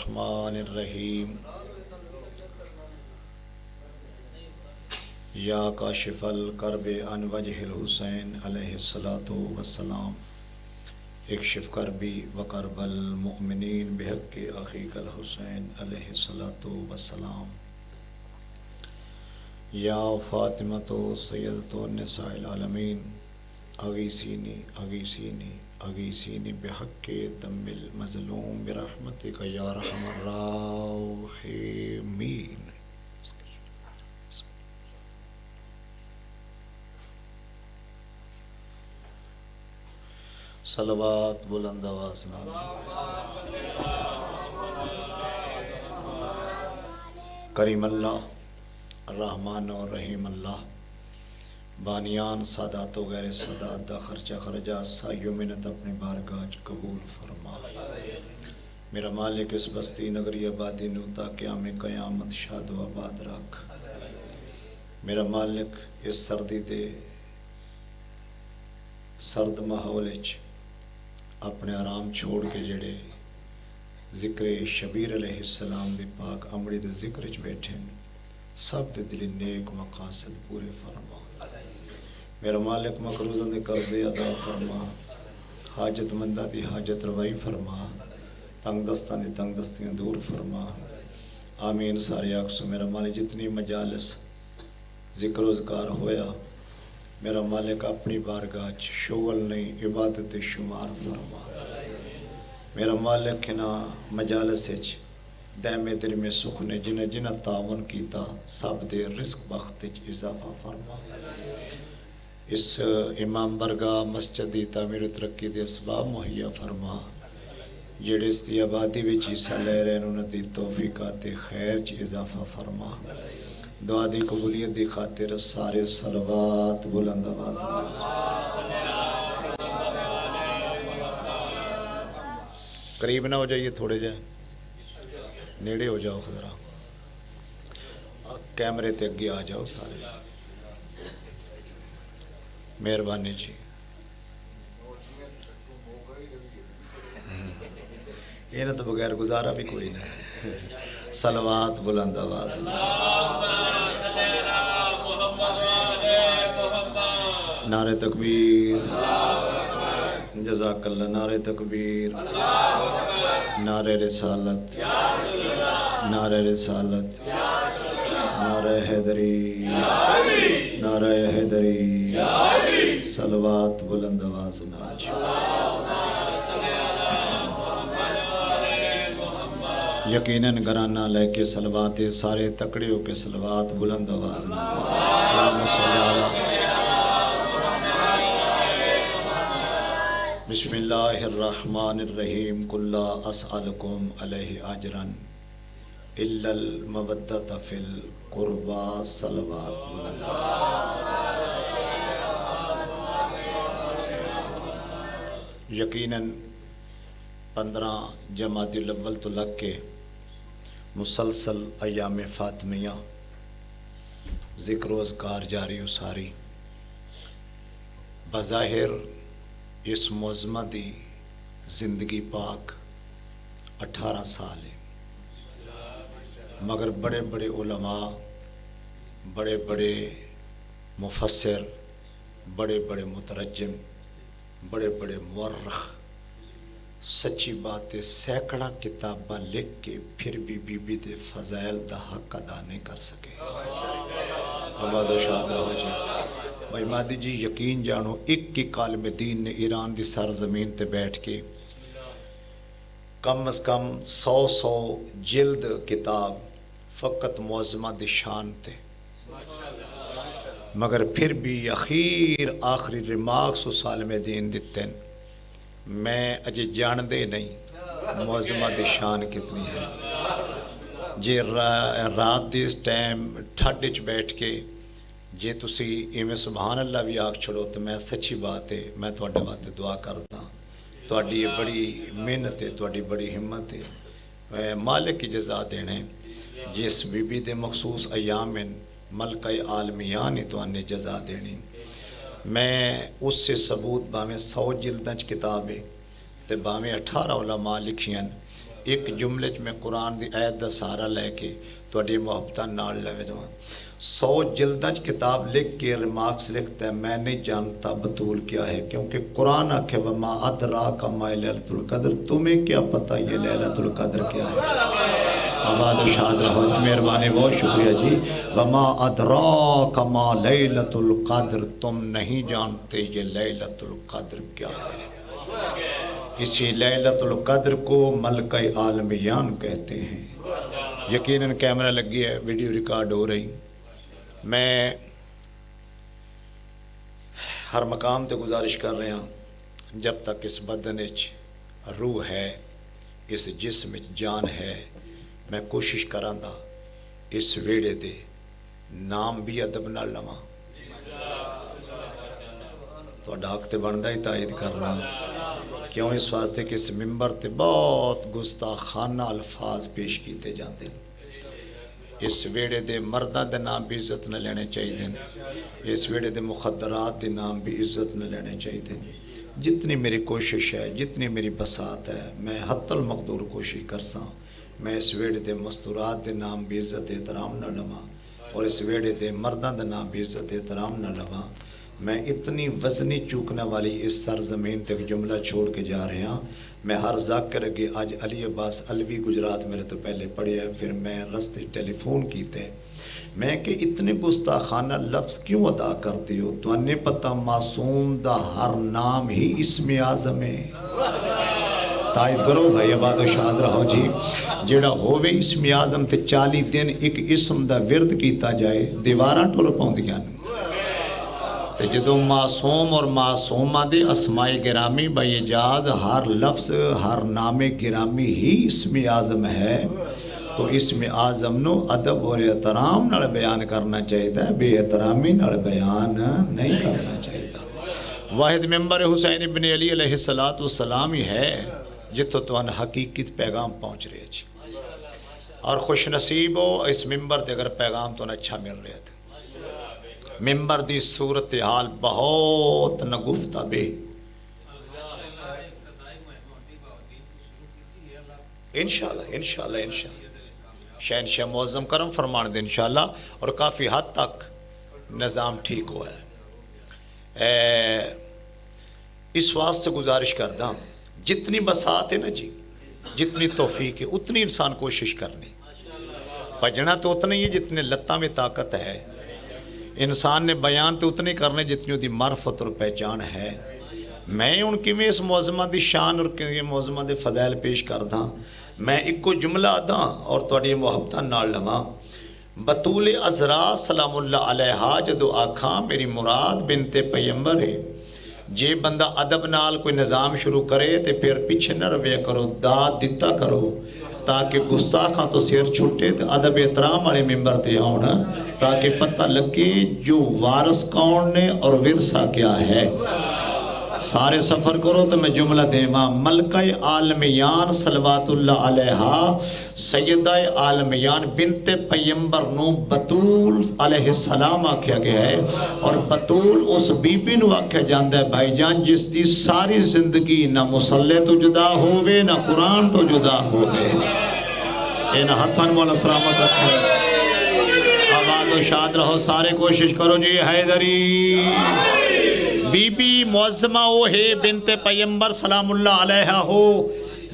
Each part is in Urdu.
الرحمن الرحیم یا کاشف الکرب عن وجہ الحسین علیہ الصلاۃ والسلام اکشف کربی وکرب المؤمنین بحق اخیک الحسین علیہ الصلاۃ والسلام یا فاطمۃ سیدۃ النساء العالمین اغیثینی اغیثینی اغیثینی بحق دم المظلوم برحمتک یا ارحم الراحمین۔ صلوات بلند آواز نال کریم اللہ رحمان و رحیم اللہ بانیان سادات و غیر سادات دا خرچہ خرجات سائیو منت اپنی بارگاہ قبول فرما۔ میرا مالک اس بستی نگری آبادی نوتا قیام قیامت شاد و آباد رکھ۔ میرا مالک اس سردی دے سرد ماحول اپنے آرام چھوڑ کے جڑے ذکر شبیر علیہ السلام دی پاک امڑی دے ذکر بیٹھے سب دے دلی نیک مقاصد پورے فرما۔ میرا مالک مقروضاں دے قرضے ادا فرما، حاجت مندہ دی حاجت روائی فرما، تنگ دستاں دی تنگ دستیاں دور فرما۔ آمین سارے آکسو۔ میرا مالک جتنی مجالس ذکر و اذکار ہویا میرا مالک اپنی بارگاہ شغل نہیں عبادت شمار فرما۔ میرا مالک نا مجالس دائم دل میں سکھنے جنہ جنہ تعاون کیتا سب دے رزق بخت اضافہ فرما۔ اس امام برگاہ مسجد دی تعمیر و ترقی دے اسباب مہیا فرما۔ جڑے اس دی آبادی وچ حصہ لے رہے ہیں انہوں دی توفیقات خیر اضافہ فرما۔ دعا دی قبولیت دی خاطر سارے صلوات بلند آواز قریب نہ ہو جائیے، تھوڑے جائیں نیڑے ہو جاؤ، ذرا کیمرے تے اگے آ جاؤ سارے، مہربانی جی۔ یہ نہ تو بغیر گزارا بھی کوئی نہ ہے۔ صلوات بلند آواز نعرہ تکبیر، جزاک اللہ، نعرہ تکبیر، نعرہ رسالت، نعرہ رسالت، نعرہ حیدری، نعرہ حیدری، صلوات بلند آواز ناج۔ یقیناً گرانہ لے کے صلوات سارے تکڑے ہو کے صلوات بلند آواز ناج۔ اللہم صلی اللہ بسم اللہ الرحمن الرحیم قل لا اسألکم علیہ اجرا الا المودۃ فی القربى صلوات بلند آواز۔ یقیناً 15 جمادی الاول تو لگ کے مسلسل ایام فاطمیہ ذکر و اذکار جاری و ساری بظاہر اس معظمہ دی زندگی پاک 18 سال ہے، مگر بڑے بڑے علماء، بڑے بڑے مفسر، بڑے بڑے مترجم، بڑے بڑے مورخ سچی باتیں سینکڑا کتاباں لکھ کے پھر بھی بی بی دے فضائل دا حق ادا نہیں کر سکے۔ آباد و شاد رہو جی۔ بھائی مادی جی یقین جانو ایک عالم دین نے ایران دی سرزمین تے بیٹھ کے کم از کم 100 جلد کتاب فقط معظمہ دی شان تے، مگر پھر بھی آخری ریمارکس اس عالم دین دیتے ہیں میں اجے جان دے نہیں معظمہ دی شان کتنی ہے۔ جے رات دی اس ٹائم ٹھڈ وچ بیٹھ کے جے تسی ایویں سبحان اللہ بھی آکھ چھڑو تو میں سچی بات ہے میں تواڈے واسطے دعا کردا، تواڈی یہ بڑی محنت ہے، تواڈی بڑی ہمت ہے، مالک کی جزا دینے جس بی بی دے مخصوص ایام ملکہ عالمیان ہی تو انہیں جزا دینی۔ میں اس سے ثبوت باویں 100 جلدیں کتاب ہے تے باویں 18 علماء لکھیاں ایک جملے میں قرآن دی آیت دا سہارا لے کے تواڈی محبتاں نال لے جاواں 100 جلداں کتاب لکھ کے ریمارکس لکھتا ہے میں نہیں جانتا بطول کیا ہے، کیونکہ قرآن آکھے وما ادراک ما لیلۃ القدر، تمہیں کیا پتہ یہ لیلۃ القدر کیا ہے؟ آباد و شاد رہو جی، مہربانی بہت شکریہ جی۔ وما ادراک ما لیلۃ القدر، تم نہیں جانتے یہ لیلۃ القدر کیا ہے۔ اسی لیلۃ القدر کو ملکہ عالمیان کہتے ہیں۔ یقیناً کیمرہ لگی ہے، ویڈیو ریکارڈ ہو رہی، میں ہر مقام تے گزارش کر رہا ہوں جب تک اس بدن وچ روح ہے، اس جسم وچ جان ہے، میں کوشش کراں گا اس ویڑے دے نام بھی ادب نال لواں۔ تہاڈا حق تے بندا ہی تائید کرنا، کیوں اس واسطے کہ اس ممبر تے بہت گستاخانہ الفاظ پیش کیتے جاندے ہیں۔ اس ویڑے دے مرداں دے نام بھی عزت نہ لینے چاہیے، اس ویڑے دے مخدرات دے نام بھی عزت نہ لینے چاہیے۔ جتنی میری کوشش ہے، جتنی میری بساط ہے، میں حتی المقدور کوشش کرساں میں اس ویڑے دے مستورات دے نام بھی عزت احترام نہ لواں، اور اس ویڑے دے مرداں دے نام بھی عزت احترام نہ لواں۔ میں اتنی وزنی چوکنے والی اس سرزمین تک جملہ چھوڑ کے جا رہے ہیں۔ میں ہر ذاکر اگے آج علی عباس علوی گجرات میرے تو پہلے پڑھیا ہے، پھر میں رستے ٹیلی فون کیتے میں کہ اتنے گستاخانہ لفظ کیوں ادا کرتی ہو؟ تو انہیں پتہ معصوم دا ہر نام ہی اسم اعظم ہے۔ تائید کرو بھائی، آباد و شاد رہو جی۔ جیڑا ہووے اسم اعظم تے 40 دن ایک اسم دا ورد کیتا جائے، دیواراں ٹر پاؤندیاں نے۔ تے جدو معصوم اور معصومہ دے اسماء گرامی باعجاز ہر لفظ ہر نام گرامی ہی اسم اعظم ہے، تو اسم اعظم نو ادب اور احترام نال بیان کرنا چاہیے، بے احترامی نال بیان نہیں کرنا چاہیے۔ واحد ممبر حسین ابن علی علیہ السلام ہی ہے جتوں تو حقیقت پیغام پہنچ رہے جی، اور خوش نصیب ہو اس ممبر تے اگر پیغام تو اچھا مل رہا تھا۔ ممبر دی صورتحال بہت نگفتہ بے، انشاءاللہ شہنشاہ معظم کرم فرمان دے انشاءاللہ، اور کافی حد تک نظام ٹھیک ہوا ہے۔ اس واسطے گزارش کردہ جتنی بساط ہے نا جی، جتنی توفیق ہے اتنی انسان کوشش کرنی، بجنا تو اتنا ہی ہے جتنے لتاں میں طاقت ہے، انسان نے بیان تو اتنے کرنے جتنی دی معرفت اور پہچان ہے۔ میں ان کی میں اس معظمہ دی شان اور معظمہ دے فضائل پیش کرداں، میں ایک کو جملہ آدھاں اور توڑی محبتہ نال لواں۔ بطول عذرا سلام اللہ علیہا جدو آکھاں میری مراد بنت پیمبر ہے، جے بندہ ادب نال کوئی نظام شروع کرے تے پھر پیچھے نہ رویا کرو، داد دیتا کرو، تاکہ گستاخاں تو سیر چھوٹے تے ادب احترام والے ممبر تے آؤنا، تاکہ پتہ لگے جو وارث کون نے اور ورثہ کیا ہے۔ سارے سفر کرو تو میں جملہ دیواں، ملکہ عالمیان صلوات اللہ علیہا سیدہ عالمیان بنت پیمبر نو بطول علیہ السلام آکھیا گیا ہے، اور بطول اس بی بی نو آکھیا جاندہ ہے بھائی جان جس دی ساری زندگی نہ مصلی تو جدا ہووے نہ قرآن تو جدا ہووے۔ این ہتھان مولا سلامت رکھیں، آباد و شاد رہو، سارے کوشش کرو جی۔ حیدری بی بی معظمہ وہ ہے بنت پیمبر سلام اللہ علیہ ہو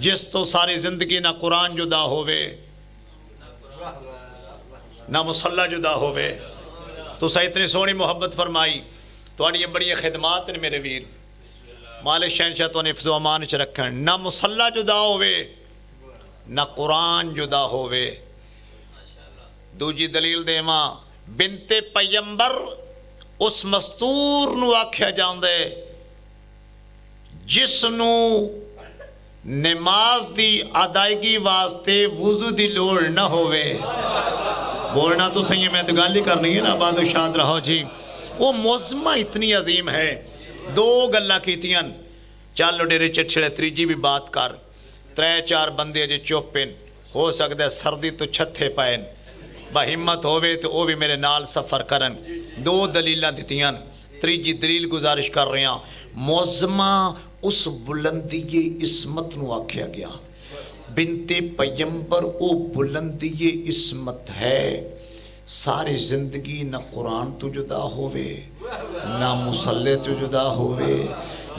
جس تو ساری زندگی نہ قرآن جدا ہووے نہ مصلی جدا ہووے۔ تو سا اتنی سونی محبت فرمائی، تو یہ بڑی خدمات نے میرے ویر، مالک شہنشاہ تو نے حفظ و امان چ رکھیں، نہ مصلی جدا ہووے نہ قرآن جدا ہووے۔ دوجی دلیل دے ماں بنت پیمبر اس مستور نو آکھیا جاندے جس نو نماز دی ادائیگی واسطے وضو دی لوڑ نہ ہووے۔ بولنا تو صحیح ہے، میں تو گالی کرنی ہے نا، آباد و شاد رہو جی۔ وہ معظمہ اتنی عظیم ہے، دو گلہ کیتیاں، چالو ڈیرے چچڑے تریجی بھی بات کر، 3-4 بندے جے چوپن ہو سکتا ہے سردی تو چھتے پائن، با ہمت ہوئے تو وہ بھی میرے نال سفر کرن۔ دو دلیلہ دیتیاں، تریجی دلیل گزارش کر رہے ہیں، معظمہ اس بلندی عصمت نو آکھیا گیا، بنت پیمبر او بلندی عصمت ہے، ساری زندگی نہ قرآن تو جدا ہوئے نہ مصلی تو جدا ہوئے۔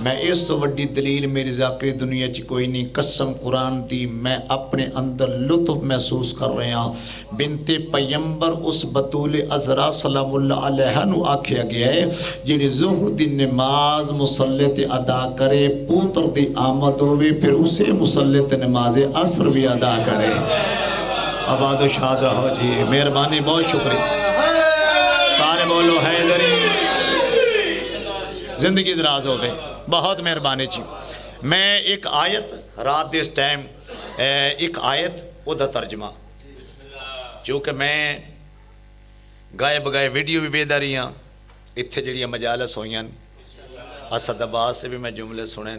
میں اس تو وڈی دلیل میری ذاکری دنیا چی کوئی نہیں، قسم قرآن دی میں اپنے اندر لطف محسوس کر رہے ہیں۔ بنت پیمبر اس بطول عذرا سلام اللہ علیہ نو آکھیا گیا ہے جیڑی ظہر دی نماز مصلی تے ادا کرے، پوتر دی آمد ہوئے پھر اسے مصلی تے نماز عصر بھی ادا کرے۔ آباد و شاد رہو جی، مہربانی، بہت شکریہ، سارے بولو حیدری، زندگی دراز ہوئے، بہت مہربانی جی۔ میں ایک آیت رات دس ٹائم ایک آیت او دا ترجمہ، چونکہ میں گائے بگائے ویڈیو بھی ویدہ رہی ہاں، اتھے جڑی مجالس ہوئیں، اسد آباد سے بھی میں جملے سنیں،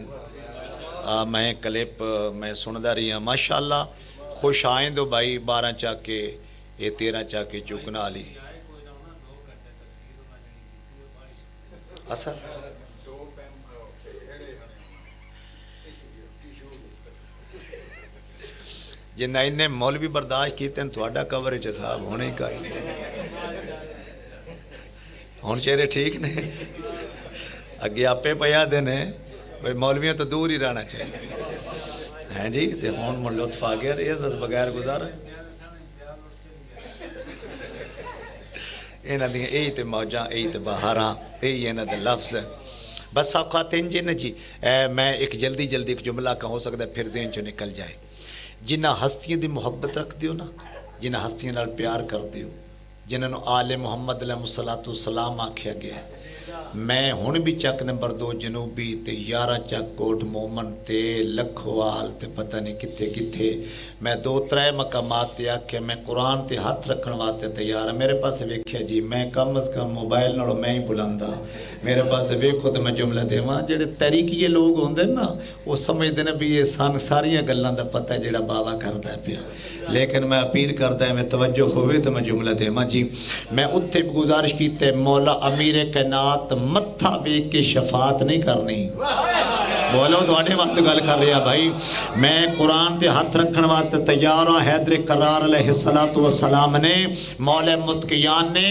میں کلپ میں سندہ رہی ہاں، ماشاءاللہ خوش آئیں دو بھائی، 12 چاکے یہ 13 چاکے چکنا علی اصل جنہ انہیں مولوی برداشت کیتے ہیں تو آڈا کوریج صاحب ہونے ہی کائی ہون چہرے ٹھیک نہیں اگے آپے پیا دینے بھئی مولویاں تو دور ہی رہنا چاہیے ہیں جی، تے ہون من لطف آگیا رہی ہے بغیر گزارا اینا دیں ای تے موجاں ای تے بہاراں ای اینا دے لفظ بس آپ خواتین جی نا جی، میں ایک جلدی ایک جملہ کا ہو سکتا ہے پھر ذہن چو نکل جائے۔ جنہ ہستیاں دی محبت رکھ دیو نا، جنہ ہستیاں نال پیار کر دیو، جنہوں آل محمد علیہ السلام آکھیا گیا ہے، میں ہون بھی چک نمبر 2 جنوبی تے 11 چک کوٹ مومن تے لکھوال تے پتہ نہیں کتھے میں 2-3 مقامات تے آکھیا میں قرآن تے ہاتھ رکھن واسطے تیار میرے پاس ویکھیا جی، میں کم از کم موبائل نالوں میں ہی بلاندا میرے پاس ویکھو تے میں جملہ دیواں جڑے تحریکیے لوگ ہوندے نا وہ سمجھدے نے بھی یہ سان ساریاں گلاں دا پتہ ہے جڑا بابا کردا پیا، لیکن میں اپیل کردا ہے میں توجہ ہوئے تو میں جملہ دیواں جی۔ میں اتھے گزارش کیتے مولا امیر کائنات متھا بیک کے شفاعت نہیں کرنی، بولو تو آنے وقت گل کر رہا بھائی، میں قرآن تے ہاتھ رکھن واسطے تیار ہوں۔ حیدر کرار علیہ السلام نے مولا متقیان نے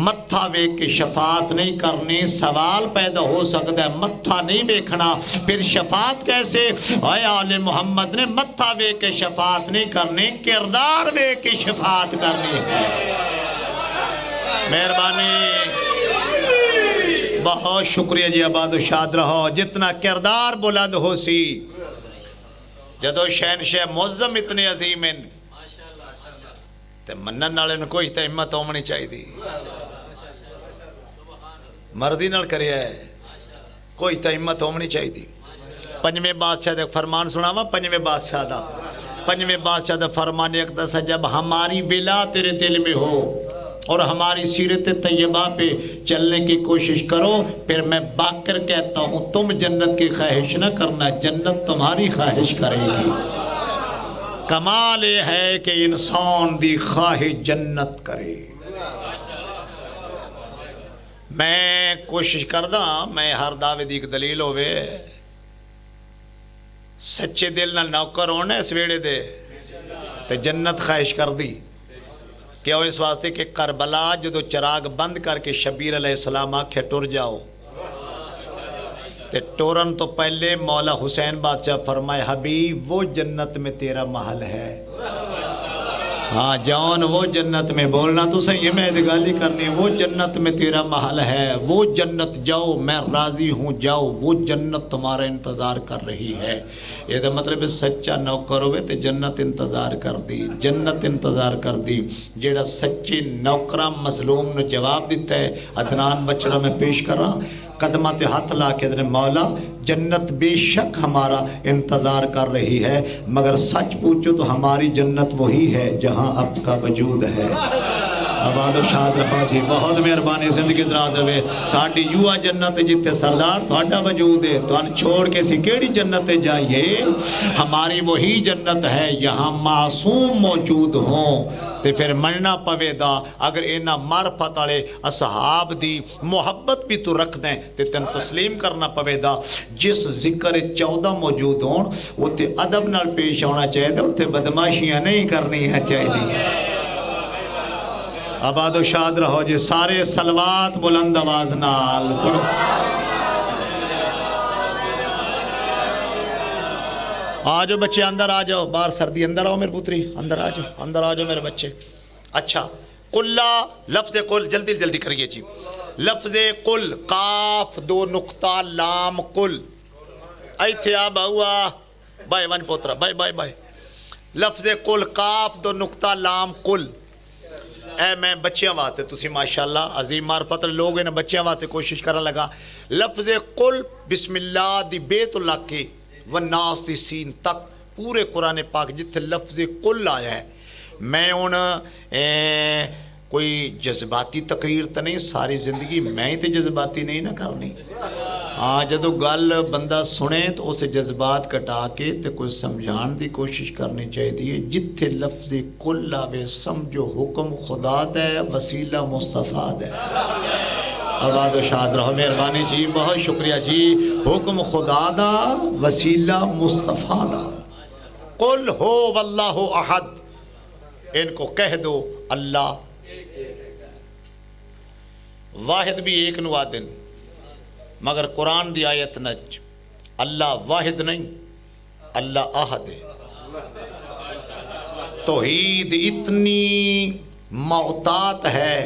متھا بیک کے شفاعت نہیں کرنی۔ سوال پیدا ہو سکتا ہے متھا نہیں بیکھنا پھر شفاعت کیسے؟ اے آل محمد نے متھا بیک کے شفاعت نہیں کرنی، کردار بیک کے شفاعت کرنی ہے۔ مہربانی، بہت شکریہ جی، آباد و شاد رہو۔ جتنا کردار بلند ہو سی، جدو شہنشاہ معظم اتنے عظیم ہیں تے منن نالے نے کوئی تے ہمت ہومنی چاہی دی، مرضی نال کریا ہے کوئی تے ہمت ہومنی چاہی دی۔ پنجویں بادشاہ دے فرمان سناوا، پنجویں بادشاہ دا فرمان ایک دسا، جب ہماری ولا تیرے دل میں ہو اور ہماری سیرت طیبہ پہ چلنے کی کوشش کرو، پھر میں باکر کہتا ہوں تم جنت کی خواہش نہ کرنا، جنت تمہاری خواہش کرے گی۔ کمال یہ ہے کہ انسان دی خواہش جنت کرے۔ میں کوشش کردہ میں ہر دعوے دی ایک دلیل ہوئے سچے دل نہ نوکر ہونے اس ویڑے دے تے جنت خواہش کر دی۔ کیا اس واسطے کہ کربلا جدو چراغ بند کر کے شبیر علیہ السلام آکھے ٹر جاؤ، تے ٹورن تو پہلے مولا حسین بادشاہ فرمائے حبیب وہ جنت میں تیرا محل ہے۔ ہاں جان وہ جنت میں، بولنا تو صحیح میں ادگالی کرنی، وہ جنت میں تیرا محل ہے، وہ جنت جاؤ، میں راضی ہوں جاؤ، وہ جنت تمہارا انتظار کر رہی ہے۔ یہ تو مطلب ہے سچا نوکر ہوئے تے جنت انتظار کر دی، جنت انتظار کر دی۔ جیڑا سچے نوکرہ مظلوم نے جواب دیتا ہے، عدنان بچڑا میں پیش کر رہا قدمہ تے ہاتھ لا کے دنے مولا جنت بے شک ہمارا انتظار کر رہی ہے، مگر سچ پوچھو تو ہماری جنت وہی ہے جہاں اب کا وجود ہے۔ آباد و شاد رہو جی، بہت مہربانی، زندگی دراز ہوئے. ساڑی یوہ جنت جتے سردار تھوڑا وجود ہے، تو ان چھوڑ کے سی کیڑی جنت جائیے. ہماری وہی جنت ہے یہاں معصوم موجود ہوں. تے پھر مننا پوے دا اگر اینا معرفت والے اصحاب دی محبت بھی تو رکھ دیں تے تن تسلیم کرنا پوے دا. جس ذکر 14 موجود ہون وہ تے ادب نال پیش ہونا چاہیے دا، وہ تے بدماشیاں نہیں کرنی ہے چاہیے. آباد و شاد رہو جی، سارے صلوات بلند آواز نال پڑھو. آجو بچے اندر آجاؤ، باہر سردی، اندر آؤ میرے پتری، اندر آجاؤ، اندر آجاؤ میرے بچے. اچھا قلہ، لفظ قل جلدی جلدی کریے جی. لفظ قل، قاف 2 نقطہ لام قل. ایتھے آب ہوا بھائی ون پوترا، بھائی بھائی بھائی. لفظ قل قاف 2 نقطہ لام قل. اے میں بچیاں واتے تسی ماشاءاللہ عظیم معرفت لوگ ہیں، بچیاں واتے کوشش کرنے لگا. لفظ قل بسم اللہ دی بیت اللہ کے والناس دی سین تک پورے قرآن پاک جتھے لفظ قل آیا ہے. میں ان کوئی جذباتی تقریر تو نہیں، ساری زندگی میں ہی تے جذباتی نہیں نہ کرنی. ہاں جدو گل بندہ سنے تو اسے جذبات کٹا کے تے کوئی سمجھان دی کوشش کرنی چاہیے. جتھے لفظ قل آوے سمجھو حکم خدا دے، وسیلہ مصطفیٰ دے. آباد و شاد رہو، مہربانی جی، بہت شکریہ جی. حکم خدا دا، وسیلہ مصطفیٰ دا. قل ہو واللہ احد، ان کو کہہ دو اللہ واحد بھی ایک نوادن. مگر قرآن دی آیت نج اللہ واحد نہیں، اللہ احد ہے. توحید اتنی معتات ہے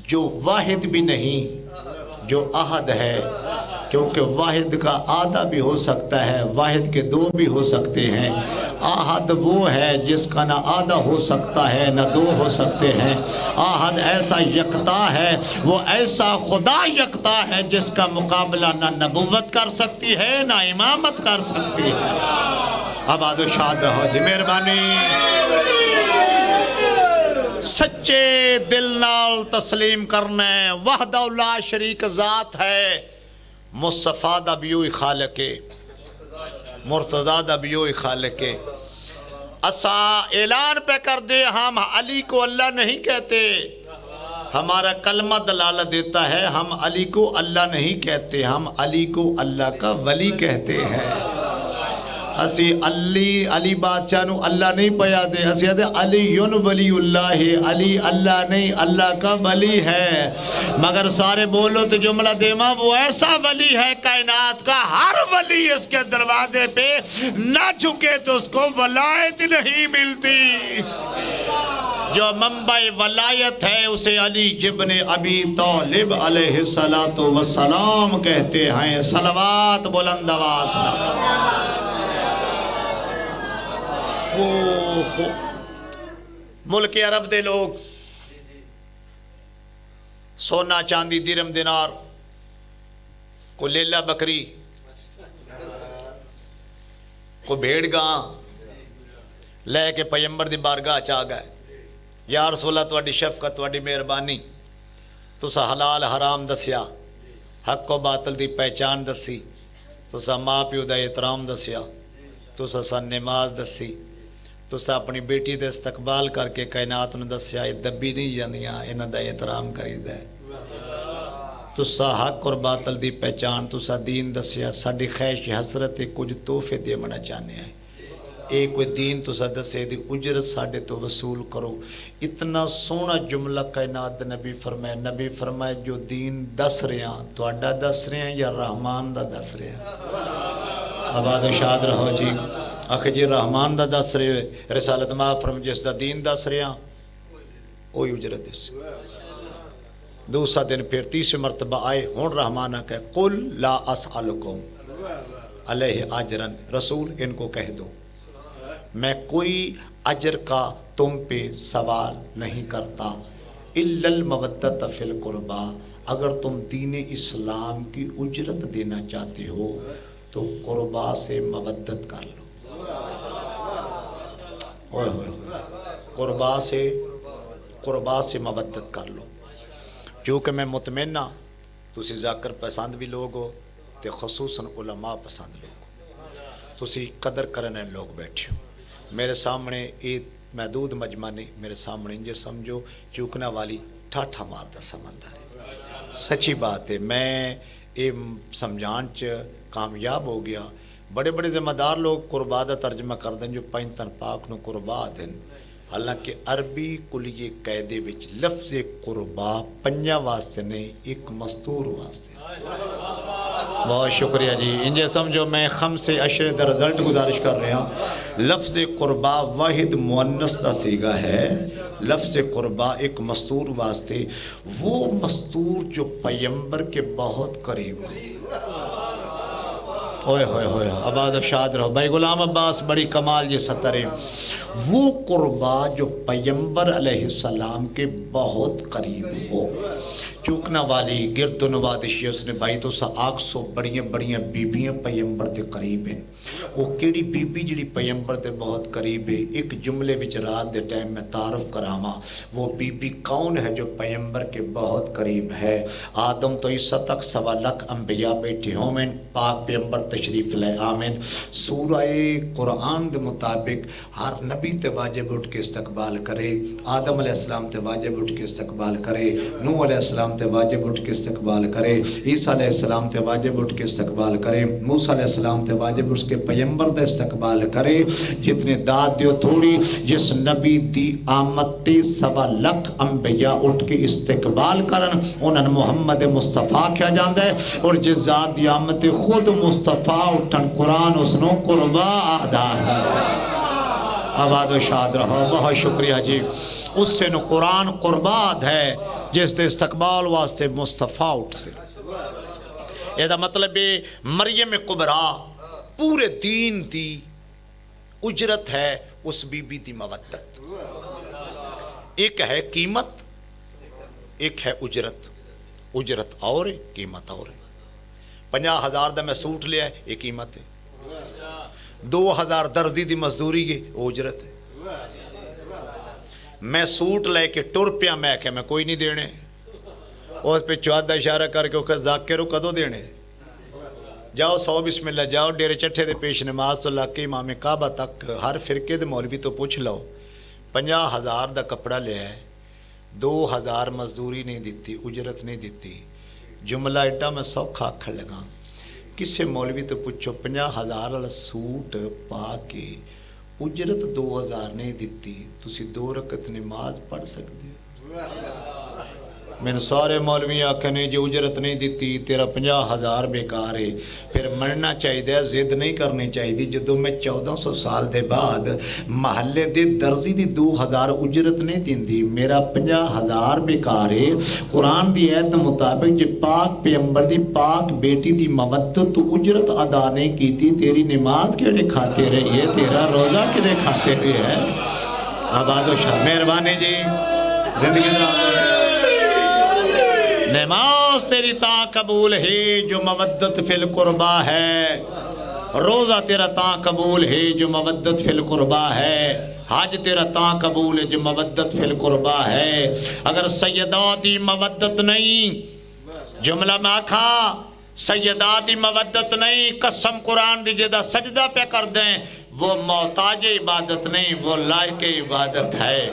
جو واحد بھی نہیں جو احد ہے، کیونکہ واحد کا آدھا بھی ہو سکتا ہے، واحد کے 2 بھی ہو سکتے ہیں. احد وہ ہے جس کا نہ آدھا ہو سکتا ہے نہ 2 ہو سکتے ہیں. احد ایسا یکتا ہے، وہ ایسا خدا یکتا ہے جس کا مقابلہ نہ نبوت کر سکتی ہے نہ امامت کر سکتی ہے. آباد و شاد رہو جی، مہربانی. سچے دل نال تسلیم کرنے وحدہ لا شریک ذات ہے. مصطفیٰ دا بیوئی خالق، مرتضیٰ دا بیوئی خالق. اساں اعلان پہ کر دے ہم علی کو اللہ نہیں کہتے. ہمارا کلمہ دلالت دیتا ہے ہم علی کو اللہ نہیں کہتے، ہم علی کو اللہ کا ولی کہتے ہیں. اسی علی بادشاہ نو اللہ نہیں پیا دے، اسی کہتے علی ولی اللہ، علی اللہ نہیں اللہ کا ولی ہے. مگر سارے بولو تو جملہ دیما وہ ایسا ولی ہے کائنات کا، ہر ولی اس کے دروازے پہ نہ جھکے تو اس کو ولایت نہیں ملتی. جو منبع ولایت ہے اسے علی ابن ابی طالب علیہ السلام کہتے ہیں. صلوات بلند آواز نہ. ملک عرب دے لوگ سونا چاندی درم دینار کو لیلہ بکری کو بھیڑ گاں لے کے پیمبر دی بارگاہ چاہ گئے. یا رسول اللہ تواڈی شفقت تواڈی مہربانی، تسا حلال حرام دسیا، حق و باطل دی پہچان دسی، تسا ماں پیو دا احترام دسیا، تسا سن نماز دسی، تسا اپنی بیٹی دے استقبال کر کے کائنات نے دسیا یہ دبی نہیں جاندیاں، انہاں دا احترام کرید ہے. تسا حق اور باطل دی پہچان، تسا دین دسیا. ساڈی خواہش حسرت کچھ تحفے دے منا چاہنے ہیں. ایک کوئی دین تسا دسے دی اجرت ساڈے تو وصول کرو. اتنا سونا جملہ کائنات نبی فرمائے. نبی فرمائے جو دین دس رہے ہیں تواڈا دس رہے ہیں یا رحمان دا دس رہے ہیں. آباد و شاد رہو جی. آخر جی رحمان دا دس رہے رسالت ماں فرم جس دا دین دس رہے ہیں کوئی اجرت دس. دوسرا دن پھر تیسری مرتبہ آئے ہون رحمانہ کہ قل لا اسألکم علیہ اجرن، رسول ان کو کہہ دو میں کوئی اجر کا تم پہ سوال نہیں کرتا، الا المودۃ فی القربہ، اگر تم دین اسلام کی اجرت دینا چاہتے ہو تو قربا سے مودت کر لو. قربا سے قربا سے مودت کر لو. چونکہ میں مطمئن ہاں تسی ذاکر پسند بھی لوگ ہو تے خصوصاً علماء پسند لوگ ہو. تسی قدر کرنے لوگ بیٹھے ہو. میرے سامنے یہ محدود مجمع نہیں، میرے سامنے انجے سمجھو چوکنا والی ٹھاٹھا ماردہ سمندر ہے. سچی بات ہے. میں یہ سمجھان کامیاب ہو گیا. بڑے بڑے ذمہ دار لوگ قربا دا ترجمہ کر دیں جو پنجتن پاک نو قربا دیں، حالانکہ عربی کلیے قیدے وچ لفظ قربا پنجا واسطے نہیں، ایک مستور واسطے. بہت شکریہ جی. انجے سمجھو میں خمس عشر دا رزلٹ گزارش کر رہا ہوں. لفظ قربا واحد مؤنث دا صیغہ ہے. لفظ قربا ایک مستور واسطے، وہ مستور جو پیمبر کے بہت قریب ہو. اوئے ہوئے ہوئے آباد و شاد رہو بھائی غلام عباس، بڑی کمال یہ سطر ہے. وہ قربا جو پیمبر علیہ السلام کے بہت قریب ہو. چوکنا والی گرد و نوادشی اس نے بھائی تو سا آگ سو بڑیاں بڑیاں بیبیاں پیمبر دے قریب ہیں. وہ کیڑی بیبی جڑی پیمبر دے بہت قریب ہے، ایک جملے وچ رات دے ٹائم میں تعارف کراما. وہ بیبی کون ہے جو پیمبر کے بہت قریب ہے؟ آدم تو عیسیٰ تک 1.25 لاکھ انبیاء بیٹھے ہومن، پاک پیمبر تشریف لے آمین. سورہ قرآن دے مطابق ہر نبی تے واجب اٹھ کے استقبال کرے. آدم علیہ السلام تے واجب اٹھ کے استقبال کرے، نوح علیہ السلام تے واجب اٹھ کے استقبال کرے، عیسیٰ علیہ السلام تے واجب اٹھ کے استقبال کرے، موسیٰ علیہ السلام تے واجب اٹھ کے پیمبر دے استقبال کرے. جتنے داد دیو تھوڑی، جس نبی دی آمد تے 1.25 لاکھ انبیاء اٹھ کے استقبال کرن انہاں محمد مصطفیٰ کیا جاندہ ہے. اور جس ذات دی آمد تے خود مصطفیٰ اٹھن قرآن اسنو قربا آدھا ہے. آباد و شاد رہو. بہت شکریہ جی. اس سے نو قرآن قربات ہے جس دے استقبال واسطے مصطفیٰ اٹھتے. یہ دا مطلب ہے مریم کبرا پورے دین دی اجرت ہے اس بی بی دی مودت. ایک ہے قیمت، ایک ہے اجرت. اجرت اور ہے، قیمت اور ہے. 50,000 دا میں سوٹ لیا ہے، یہ قیمت ہے. 2,000 درزی دی مزدوری ہے، وہ اجرت ہے. میں سوٹ لے کے ٹر پیا، میں کہ میں کوئی نہیں دینے. اس پہ چوہدہ اشارہ کر کے کہ ذاکرو کدو دینے، جاؤ 100 بسم اللہ، جاؤ ڈیرے چٹھے دے پیش نماز تو لگ کے امام کعبہ تک ہر فرقے دے مولوی تو پوچھ لو. 50,000 دا کپڑا لیا ہے، 2,000 مزدوری نہیں دیتی، اجرت نہیں دیتی. جملہ ایڈا میں سوکھا آکھن لگا. کسے مولوی تو پوچھو 50,000 والا سوٹ پا کے اجرت 2,000 نہیں دیتی، تسی 2 رکعت نماز پڑھ سکتے ہو؟ میں نے سارے مولوی آکھنے جو اجرت نہیں دیتی تیرا 50,000 بیکار ہے. پھر مرنا چاہیے، زد نہیں کرنی چاہیے. جدو میں 1400 سال دے بعد محلے دے درزی دی 2,000 اجرت نہیں دیندی، میرا 50,000 بیکار ہے. قرآن دی ایت مطابق جب پاک پیغمبر دی پاک بیٹی دی مودت تو اجرت ادا نہیں کیتی، تیری نماز کیڑے کھاتے رہی ہے، تیرا روزہ کیڑے کھاتے رہی ہے. آباد و شاہ مہربانی جی، زندگی دراز. نماز تیری تا قبول ہے جو مودت فی القربہ ہے، روزہ تیرا تا قبول ہے جو مودت فی القربہ ہے، حج تیرا تا قبول ہے جو مودت فی القربہ ہے. اگر سیداتی مودت نہیں، جملہ میں آکھا سیداتی مودت نہیں، قسم قرآن دی جدہ سجدہ پہ کر دیں، وہ محتاج عبادت نہیں، وہ لائق عبادت ہے.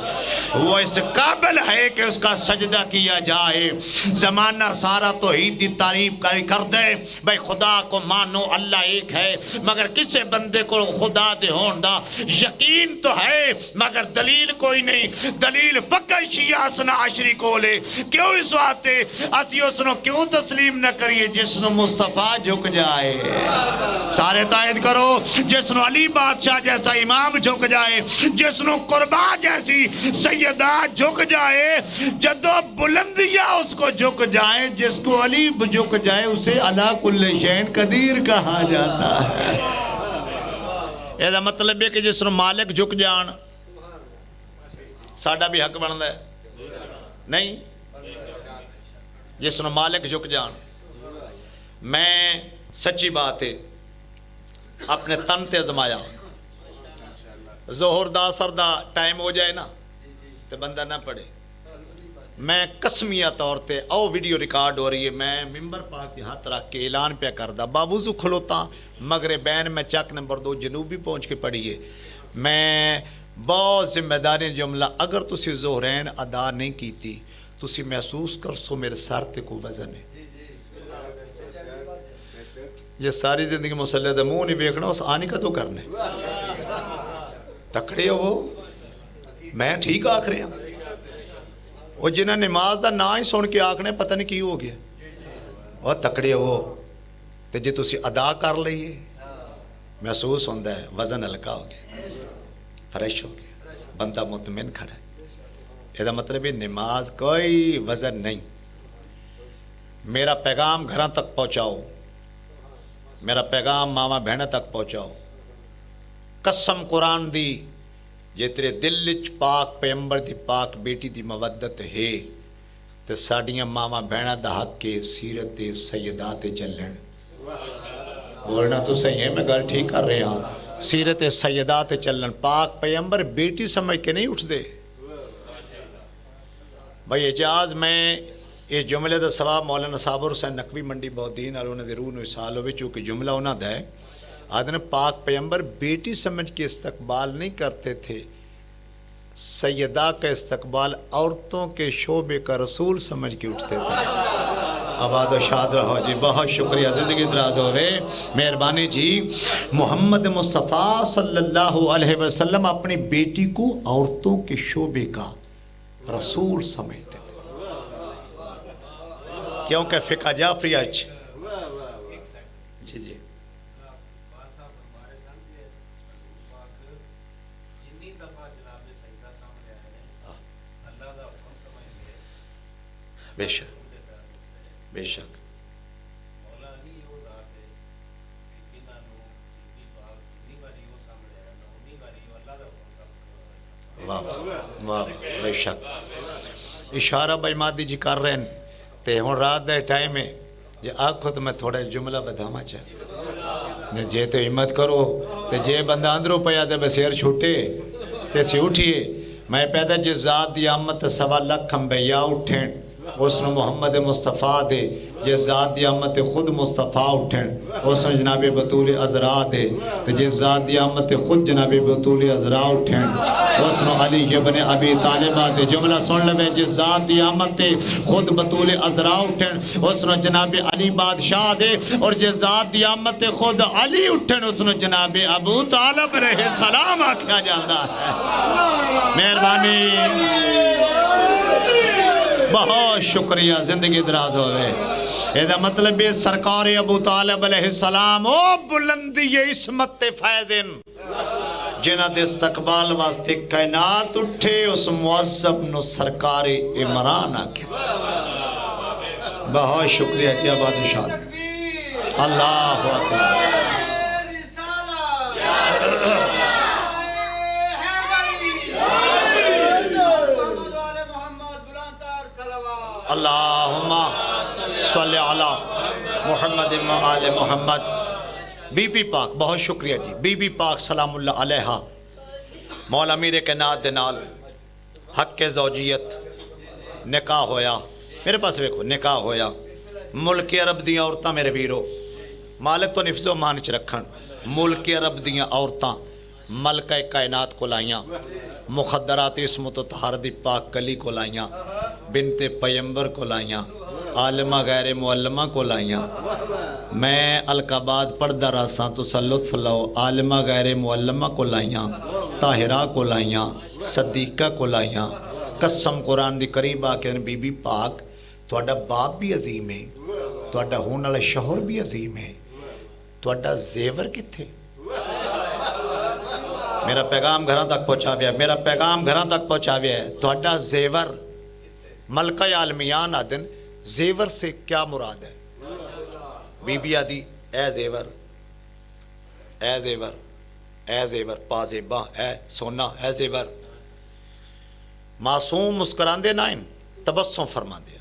وہ اس قابل ہے کہ اس کا سجدہ کیا جائے. زمانہ سارا توحید دی تعریف کر دے، بھئی خدا کو مانو اللہ ایک ہے، مگر کسے بندے کو خدا دے ہوندہ یقین تو ہے مگر دلیل کوئی نہیں. دلیل پکا شیعہ اسنا عشری کو لے. کیوں اس واتے اسی اسنو کیوں تسلیم نہ کریے جسنو مصطفیٰ جھک جائے. سارے تائید کرو. جسنو علی بادشاہ جیسا امام جھک جائے، جسنو قربا جیسی سیدہ جھک جائے، جدو بلندیاں اس کو جھک جائے، جس کو علی جھک جائے اسے علا کل شین قدیر کہا جاتا ہے. یہ مطلب ہے کہ جسنو مالک جھک جان ساڑھا بھی حق بندا ہے نہیں. جسنو مالک جھک جان. میں سچی بات ہے اپنے تن تے ازمایا، ظہر دا اثر دا ٹائم ہو جائے نا تو بندہ نہ پڑے، میں قسمیہ طور تے او ویڈیو ریکارڈ ہو رہی ہے، میں ممبر پاک کے ہاتھ رکھ کے اعلان پہ کردا باوضو کھلوتا مغربین میں چک نمبر 2 جنوبی پہنچ کے پڑھیے، میں بہت ذمہ داری جملہ اگر تسی ظہرین ادا نہیں کیتی تسی محسوس کر سو میرے سر تے کو وزن ہے، یہ ساری زندگی مسلح دا منہ نہیں بیکھنا اس آنی کا تو کرنے تکڑے ہو میں ٹھیک آکھ رہے ہیں وہ جنہیں نماز دا نا ہی سن کے آکھنے پتہ نہیں کی ہو گیا وہ تکڑے ہو تے جی تسی ادا کر لئیے محسوس ہوندہ ہے وزن ہلکا ہو گیا فریش ہو گیا بندہ مطمئن کھڑا ہے، یہ مطلب ہے نماز کوئی وزن نہیں۔ میرا پیغام گھراں تک پہنچاؤ، میرا پیغام ماما بہنہ تک پہنچاؤ، قسم قرآن دی جے تیرے دل وچ پاک پیمبر دی پاک بیٹی دی مودت ہے تے ساڈیاں ماما بہنہ دا حق کے سیرت سیدات چلن، بولنا تو صحیح ہے میں گل ٹھیک کر رہے ہاں، سیرت سیدات چلن، پاک پیمبر بیٹی سمجھ کے نہیں اٹھ دے بھائی اجاز میں اس جملے دا ثواب مولانا صابر حسین نقوی منڈی بہت دین اور انہوں نے روح وصال ہوئے چونکہ جملہ انہوں دا ہے آدھنے پاک پیمبر بیٹی سمجھ کے استقبال نہیں کرتے تھے، سیدہ کا استقبال عورتوں کے شعبے کا رسول سمجھ کے اٹھتے تھے۔ آباد و شاد رہو جی، بہت شکریہ، زندگی دراز ہوئے، مہربانی جی۔ محمد مصطفیٰ صلی اللہ علیہ وسلم اپنی بیٹی کو عورتوں کے شعبے کا رسول سمجھتے تھے، کیونکہ فقہ جعفریہ جی جی بے شک بے شک واہ واہ بے شک اشارہ بھائی مادی جی کر رہے ہیں تے ہون رات دے ٹائم ہے جے آکھو تو میں تھوڑے جملہ بدھاما چاہے جے تو ہمت کرو تے جے بندہ اندروں پیا دے بسیر چھوٹے تے سی اٹھئے میں پیدا جے ذات دی آمد سوا لکھ ہم بیا اٹھیں اس نے محمد مصطفیٰ دے یہ ذات دی آمد خود مصطفیٰ اٹھیں اس نے جناب بطول عذراء دے یہ ذات دی آمد خود جناب بطول عذراء اٹھیں اس نے علی ابن ابی طالبہ دے جملہ سن لے جس ذات دی آمد خود بطول عذراء اٹھیں اس نے جناب علی بادشاہ دے اور جس ذات دی آمد خود علی اٹھیں اس نے جناب ابو طالب رہے السلام آکھا جاندہ ہے۔ مہربانی بہت شکریہ، زندگی دراز ہوئے۔ یہ مطلب ہے سرکار ابو طالب علیہ السلام او بلندی عصمت فیضن جنہ دے استقبال واسطے کائنات اٹھے اس معظم نو سرکار عمران آکے۔ بہت شکریہ جی آباد و شاد اللہ اکبر۔ اللہم صلی علی محمد و آل محمد۔ بی بی پاک بہت شکریہ جی، بی بی پاک سلام اللہ علیہا مولا میرے کے نات دنال حق زوجیت نکاح ہویا، میرے پاس دیکھو نکاح ہویا، ملک عرب دیاں عورتاں میرے ویرو مالک تو نفظ و مانچ رکھن، ملک عرب دیاں عورتاں ملکہ کائنات کو لائیاں، مخدرات اسمت و طہارت پاک کلی کو لائیاں، بنت پیمبر کو لائیاں، عالمہ غیر معلمہ کو لائیاں، میں القابات پڑھ دراساں تسلط فلاؤ، عالمہ غیر معلمہ کو لائیاں، طاہرہ کو لائیاں، صدیقہ کو لائیاں، قسم قرآن دی قریب آکے بی بی پاک توڑا باپ بھی عظیم ہے، توڑا ہون والا شوہر بھی عظیم ہے، توڑا زیور کتھے؟ میرا پیغام گھراں تک پہنچا گیا، میرا پیغام گھراں تک پہنچا گیا ہے، توڑا زیور ملکہ عالمیان آدن زیور سے کیا مراد ہے؟ بی بی آدھی اے زیور اے زیور اے زیور پازیباں اے سونا اے زیور، معصوم مسکران دے نائن تبسم فرما دیا،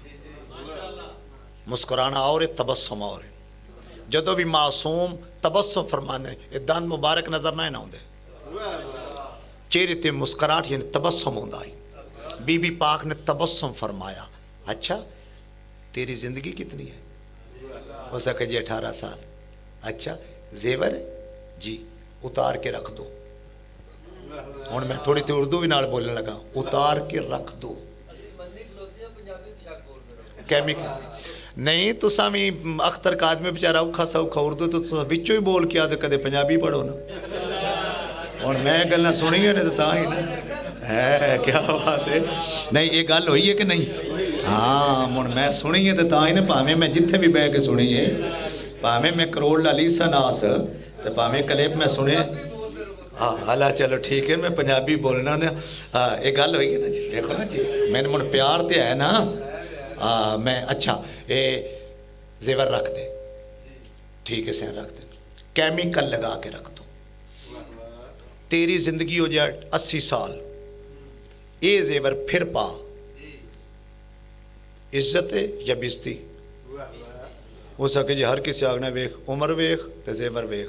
مسکرانا اور تبسم اور جدو بھی معصوم تبسم فرما دے دان مبارک نظر نہ ہوں دے چہرے تے مسکراہٹ یعنی تبسم ہوں دائی بی بی پاک نے تبسم فرمایا، اچھا تیری زندگی کتنی ہے؟ ہو سکے جی 18 سال. اچھا زیور ہے جی، اتار کے رکھ دو. ہوں میں تھوڑی سی اردو بھی نال بولنے لگا، اتار کے رکھ دو. کیمیکل نہیں تساں بھی اختر قادمی بیچارہ اوکھا سوکھا اردو تو تساں وچوں ہی بول کے آدھے کدے پنجابی پڑھو نا. ہوں میں گلاں سنی نے تو تاں ہی نا ہے کیا بات ہے. نہیں یہ گل ہوئی ہے کہ نہیں؟ ہاں ہوں میں سنی ہے تو تاں ہی نا، پاویں میں جتھے بھی بہ کے سنی ہے، پاویں میں کروڑ لالی سناس تو پاویں کلپ میں سنے. ہاں اللہ چلو ٹھیک ہے، میں پنجابی بولنا نا. ہاں یہ گل ہوئی ہے نا جی، دیکھو نا جی میں نے من پیار تے ہے نا. میں اچھا یہ زیور رکھ دے، ٹھیک ہے سین رکھ دے، کیمیکل لگا کے رکھ دو. تیری زندگی ہو جائے 80 سال، یہ زیور پھر پا، عزت ہے یا بزتی؟ ہو سکے جی ہر کسی آگنے ویخ عمر ویخ تے زیور ویخ.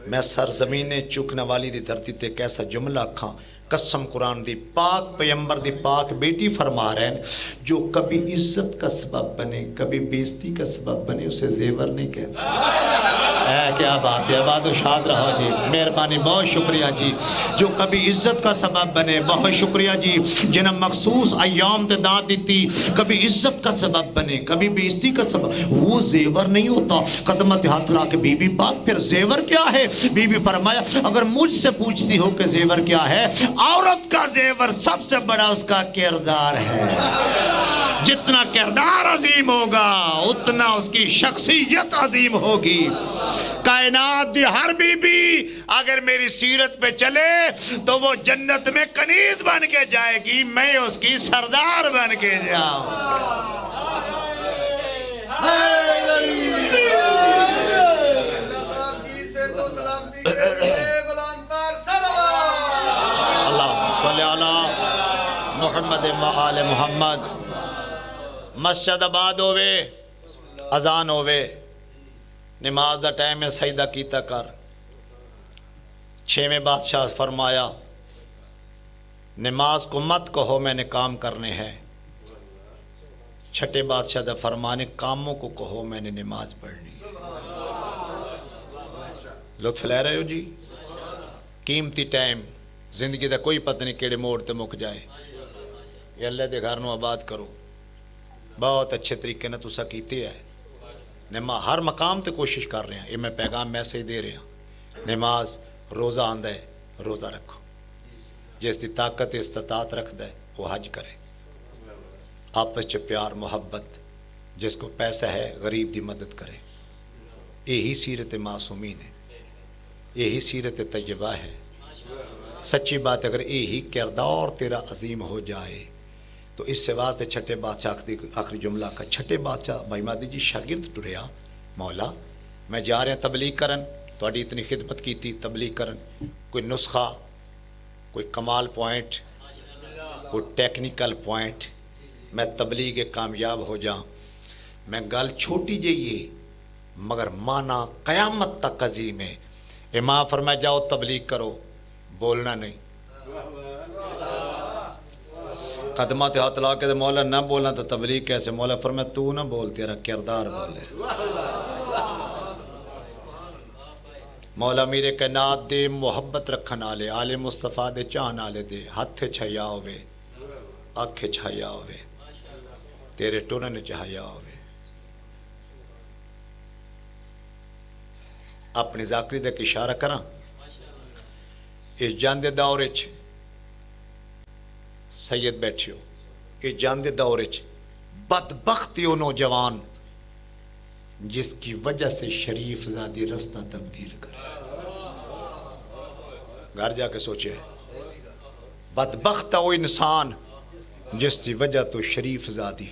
میں سرزمین چکنے والی دی دھرتی تے کیسا جملہ کھاں، قسم قرآن دی پاک پیمبر دی پاک بیٹی فرما رہے ہیں، جو کبھی عزت کا سبب بنے کبھی بےزتی کا سبب بنے اسے زیور نہیں کہتا. کیا بات ہے، آباد و شاد رہو جی، مہربانی بہت شکریہ جی. جو کبھی عزت کا سبب بنے، بہت شکریہ جی جنہیں مخصوص ایام تے داد دیتی، کبھی عزت کا سبب بنے کبھی بےزتی کا سبب، وہ زیور نہیں ہوتا. قدمت ہاتھ لا کے بی بی پاک پھر زیور کیا ہے؟ بی بی فرمایا اگر مجھ سے پوچھتی ہو کہ زیور کیا ہے، عورت کا زیور سب سے بڑا اس کا کردار ہے. جتنا کردار عظیم ہوگا اتنا اس کی شخصیت عظیم ہوگی. کائنات دی ہر بی بی اگر میری سیرت پہ چلے تو وہ جنت میں کنیز بن کے جائے گی، میں اس کی سردار بن کے جاؤں. اللہ صلی اللہ محمد آل محمد. مسجد آباد ہوئے، اذان ہوئے، نماز دا ٹائم ہے، سجدہ کیتا کر. 6ویں بادشاہ فرمایا نماز کو مت کہو میں نے کام کرنے ہیں. 6ٹھے بادشاہ دا فرمانے کاموں کو کہو میں نے نماز پڑھنی. لطف لے رہے ہو جی؟ قیمتی ٹائم زندگی دا کوئی پتہ نہیں کیڑے موڑ تے مک جائے. یہ اللہ دے گھر نو آباد کرو. بہت اچھے طریقے نے تسا کیتے ہے. ہر مقام تے کوشش کر رہے ہیں، یہ میں پیغام میسیج دے رہے ہیں. نماز روزہ آندا ہے، روزہ رکھو. جس دی طاقت استطاعت رکھدا ہے وہ حج کرے. آپس چ پیار محبت، جس کو پیسہ ہے غریب دی مدد کرے. یہی سیرت معصومین ہے، یہی سیرت طیبہ ہے. سچی بات اگر یہی کردار تیرا عظیم ہو جائے تو اس سے واسطے 6ٹھے بادشاہ آخری جملہ کا 6ٹھے بادشاہ بھائی مادی جی شاگرد ٹریا، مولا میں جا رہے ہیں تبلیغ کرن، تھوڑی اتنی خدمت کی تھی تبلیغ کرن، کوئی نسخہ، کوئی کمال پوائنٹ، کوئی ٹیکنیکل پوائنٹ، میں تبلیغ کامیاب ہو جاؤں. میں گل چھوٹی جہی مگر مانا قیامت تک عظیم ہے. امام فرمایا جاؤ تبلیغ کرو، بولنا نہیں. قدمہ تے ہاتھ لا کے مولا نہ بولنا تو تبلیغ کیسے؟ مولا فرمایا تو نہ بول، تیرا کردار بولے. مولا میرے کائنات دے محبت رکھن والے آل مصطفیٰ دے چاہن والے دے ہاتھ چھایا ہوئے، اکھ چھایا ہوئے، تیرے ٹرن چھایا ہوئے. اپنی ذاکری دے اشارہ کراں. اس جاندے دور چ سید بیٹھے ہو، کہ جاندے دور چ بدبخت وہ نوجوان جس کی وجہ سے شریف زادی رستہ تبدیل کرے. گھر جا کے سوچے، بدبخت وہ انسان جس کی وجہ تو شریف زادی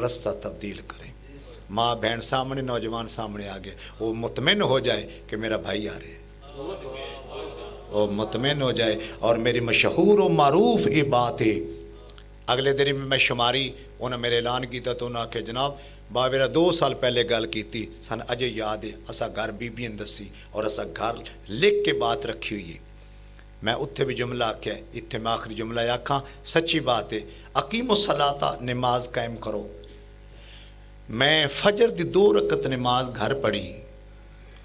رستہ تبدیل کرے. ماں بہن سامنے، نوجوان سامنے آگے، وہ مطمئن ہو جائے کہ میرا بھائی آ رہے ہیں، وہ مطمئن ہو جائے. اور میری مشہور و معروف یہ بات ہے، اگلے دن میں شماری انہیں میرے اعلان کیتا تو انہوں نے کہ جناب باویرا 2 سال پہلے گل کیتی سن اجے یاد ہے. اسا گھر بی بی دسی اور اسا گھر لکھ کے بات رکھی ہوئی ہے. میں اتھے بھی جملہ آکھیا ہے، اتھے میں آخری جملہ آکھاں، سچی بات ہے، اقیم الصلاۃ، نماز قائم کرو۔ میں فجر دی 2 رکعت نماز گھر پڑھی،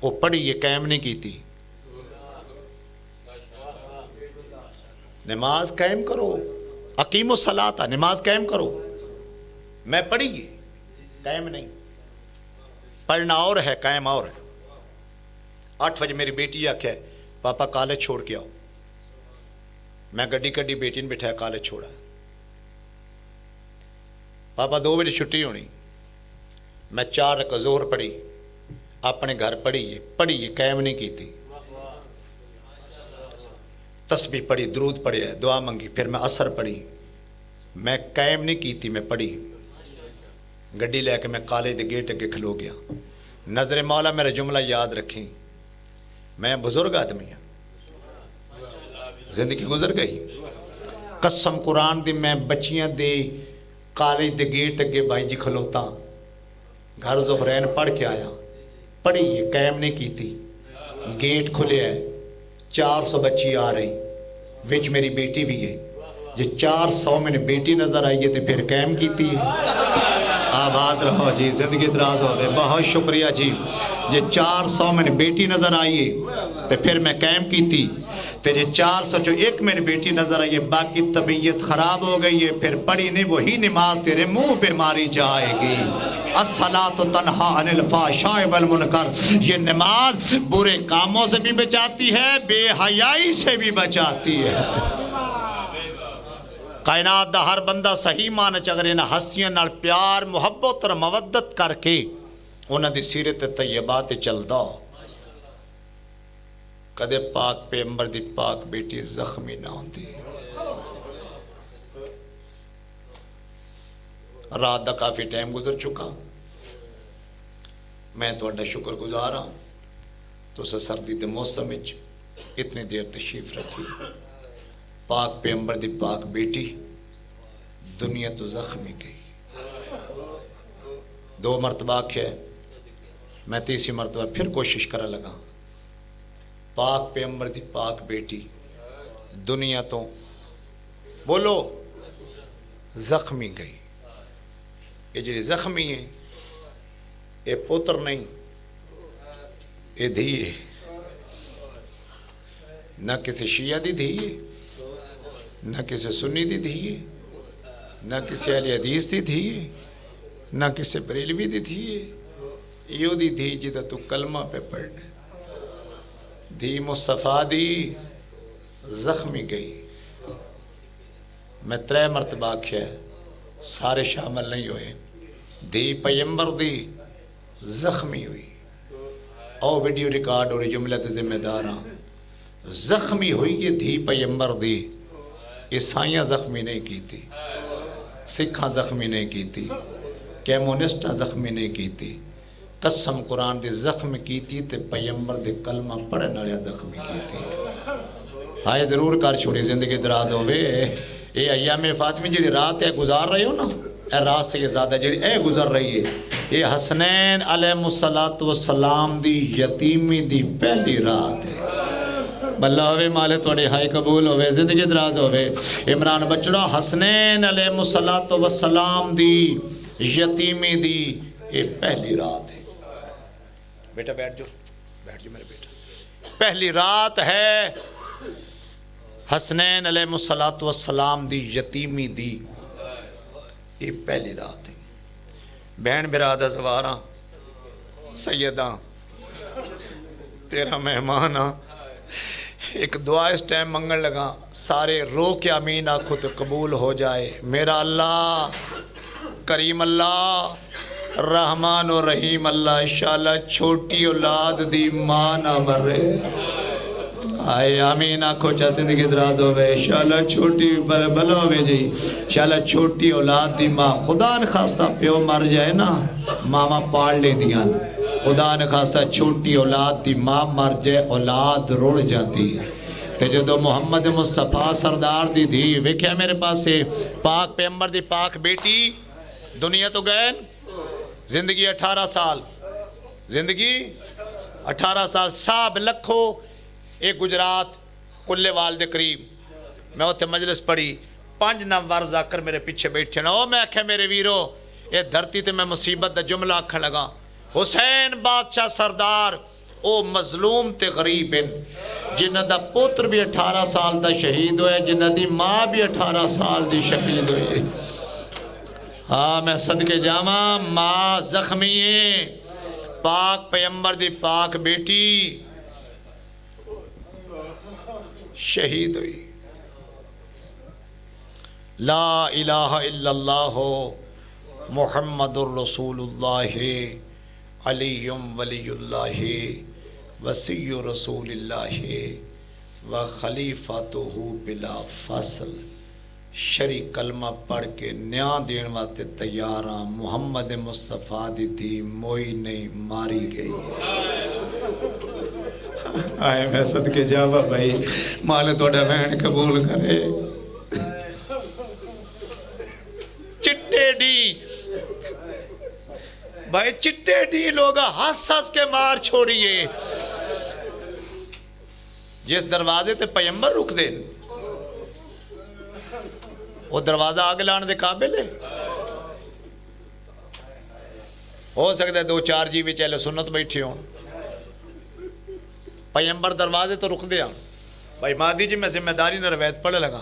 وہ پڑھی یہ قائم نہیں کی تھی۔ نماز قائم کرو، اقیم الصلاۃ، نماز قائم کرو، میں پڑھی یہ قائم نہیں۔ پڑھنا اور ہے، قائم اور ہے۔ 8 بجے میری بیٹی آکھے پاپا کالج چھوڑ کے آؤ، میں گڈی کڈی بیٹی نے بٹھایا کالج چھوڑا، پاپا 2 بجے چھٹی ہونی، میں 4 رکعت ظہر پڑھی، اپنے گھر پڑھی قائم نہیں کی تھی۔ تسبیح پڑھی، درود پڑھے، دعا منگی، پھر میں عصر پڑھی، میں قائم نہیں کی تھی، میں پڑھی۔ گڈی لے کے میں کالج دے گیٹ اگے کھلو گیا۔ نظر مولا میرا جملہ یاد رکھیں، میں بزرگ آدمی ہوں، زندگی گزر گئی۔ قسم قرآن دی میں بچیاں دے کالج دے گیٹ اگے بھائی جی کھلوتا، گھر ظہرین پڑھ کے آیا، پڑھی یہ قائم نہیں کی تھی۔ گیٹ کھلے ہے، 400 بچی آ رہی، وچ میری بیٹی بھی ہے، جی 400 میں نے بیٹی نظر آئی ہے تو پھر قائم کی تھی۔ آباد رہو جی، زندگی دراز ہو گئے، بہت شکریہ جی۔ جی 400 میں نے بیٹی نظر آئی ہے تو پھر میں قائم کی تھی، تو جی 400 جو ایک میں نے بیٹی نظر آئی ہے، باقی طبیعت خراب ہو گئی ہے، پھر پڑھی نہیں، وہی نماز تیرے منہ پہ ماری جائے گی۔ الصلاۃ تنہا عن الفحشاء والمنکر، یہ نماز برے کاموں سے بھی بچاتی ہے، بے حیائی سے بھی بچاتی ہے۔ کائنات دا ہر بندہ صحیح معنی چاگر انہاں ہستیاں نال پیار محبت اور مودت کر کے انہاں دی سیرت طیبات چلدا، کدے پاک پیغمبر دی پاک بیٹی زخمی نہ ہوندی۔ رات دا کافی ٹائم گزر چکا، میں تہاڈا شکر گزار ہاں تساں سردی دے موسم وچ اتنی دیر تشریف رکھی۔ پاک پیغمبر دی پاک بیٹی دنیا تو زخمی گئی، 2 مرتبہ آکھیا ہے، میں 3ری مرتبہ پھر کوشش کرا لگا۔ پاک پیغمبر دی پاک بیٹی دنیا تو بولو زخمی گئی۔ یہ جڑی زخمی ہے یہ پوتر نہیں، یہ دھی ہے، نہ کسی شیعہ دی دھی ہے، نہ کسی سنی دی دھی ہے، نہ کسی اہل حدیث دی دھی ہے، نہ کسی بریلوی دی دھی ہے، یہ دی دھی جدہ تو کلمہ پہ پڑھنے، دھی مصطفیٰ دی زخمی گئی۔ میں 3 مرتبہ آکھیا ہے، سارے شامل نہیں ہوئے، دھی پیغمبر دی زخمی ہوئی۔ او ویڈیو ریکارڈ اور جملہ تے ذمہ داراں، زخمی ہوئی یہ دھی پیغمبر دی، عیسائیاں زخمی نہیں کی تھی، سکھاں زخمی نہیں کی تھی، کیمونسٹاں زخمی نہیں کی تھی، قسم قرآن دے زخم کی تھی تے پیغمبر دے کلمہ پڑھنے والے زخمی کی تھی۔ ہائے ضرور کر چھوڑی، زندگی دراز ہوئے۔ اے ایام فاطمی جی رات ہے گزار رہے ہو نا، اے رات سے یہ زیادہ جڑی اے گزر رہی ہے، یہ حسنین علیہ السلام دی یتیمی دی پہلی رات ہے۔ بلہ ہوئے مالے توڑے ہائی قبول ہوئے، زندگی دراز ہوئے۔ عمران بچڑا حسنین علیہ السلام دی یتیمی دی یہ پہلی رات ہے۔ بیٹا بیٹھ جو میرے بیٹا، پہلی رات ہے حسنین علیہ السلام دی یتیمی دی، یہ پہلی رات ہے۔ بہن برادہ زواراں سیداں تیرا مہمان ہاں، ایک دعا اس ٹائم منگن لگا، سارے رو کے آمین آنکھوں تو قبول ہو جائے۔ میرا اللہ کریم اللہ رحمان و رحیم اللہ، انشاءاللہ چھوٹی اولاد دی ماں نہ مرے۔ آئے آمین آنکھوں چاہ زندگی دراز ہوئے، انشاءاللہ چھوٹی بھلا ہوئے جی، انشاءاللہ چھوٹی اولاد دی ماں، خدا نخواستہ پیو مر جائے نا ماما پاڑ لے دیاں، خدا نخواستہ چھوٹی اولاد دی ماں مر جائے اولاد رڑ جاتی۔ تے جدو محمد مصطفیٰ سردار دی دھی ویکھیا میرے پاس سے پاک پیغمبر دی پاک بیٹی دنیا تو گئے، زندگی 18 سال، زندگی 18 سال، ساب لکھو ایک گجرات کلے وال دے قریب میں اتنے مجلس پڑھی 5 نامور ذاکر میرے پیچھے بیٹھے نا او میں آکھیا میرے ویرو یہ دھرتی تے میں مصیبت دا جملہ آکھن لگا حسین بادشاہ سردار او مظلوم تے غریب ہیں جنہ دا پوتر بھی 18 سال دا شہید ہوئے جنہ دی ماں بھی 18 سال دی شہید ہوئے ہاں میں صدقے جامع ماں زخمی ہے پاک پیمبر دی پاک بیٹی شہید ہوئی لا الہ الا اللہ محمد الرسول اللہ علی ولی اللہ وسی رسول اللہ و خلیفاتہ بلا فصل شری کلمہ پڑھ کے نیاں دین واسطے تیار ہاں محمد مصطفیٰ دی تھی موئی نہیں ماری گئی آئے میں صدقے جاوا بھائی مالے توڑا بہن قبول کرے چٹے ڈی بھائی چٹے ڈی لوگا ہس ہس کے مار چھوڑیے جس دروازے تے پیمبر رک دے وہ دروازہ آگے لانے دے قابل ہے ہو سکتا ہے 2-4 جی بھی چلے سنت بیٹھی ہوں پیمبر دروازے تو رک دیا بھائی مادی جی میں ذمہ داری نہ روایت پڑھ لگا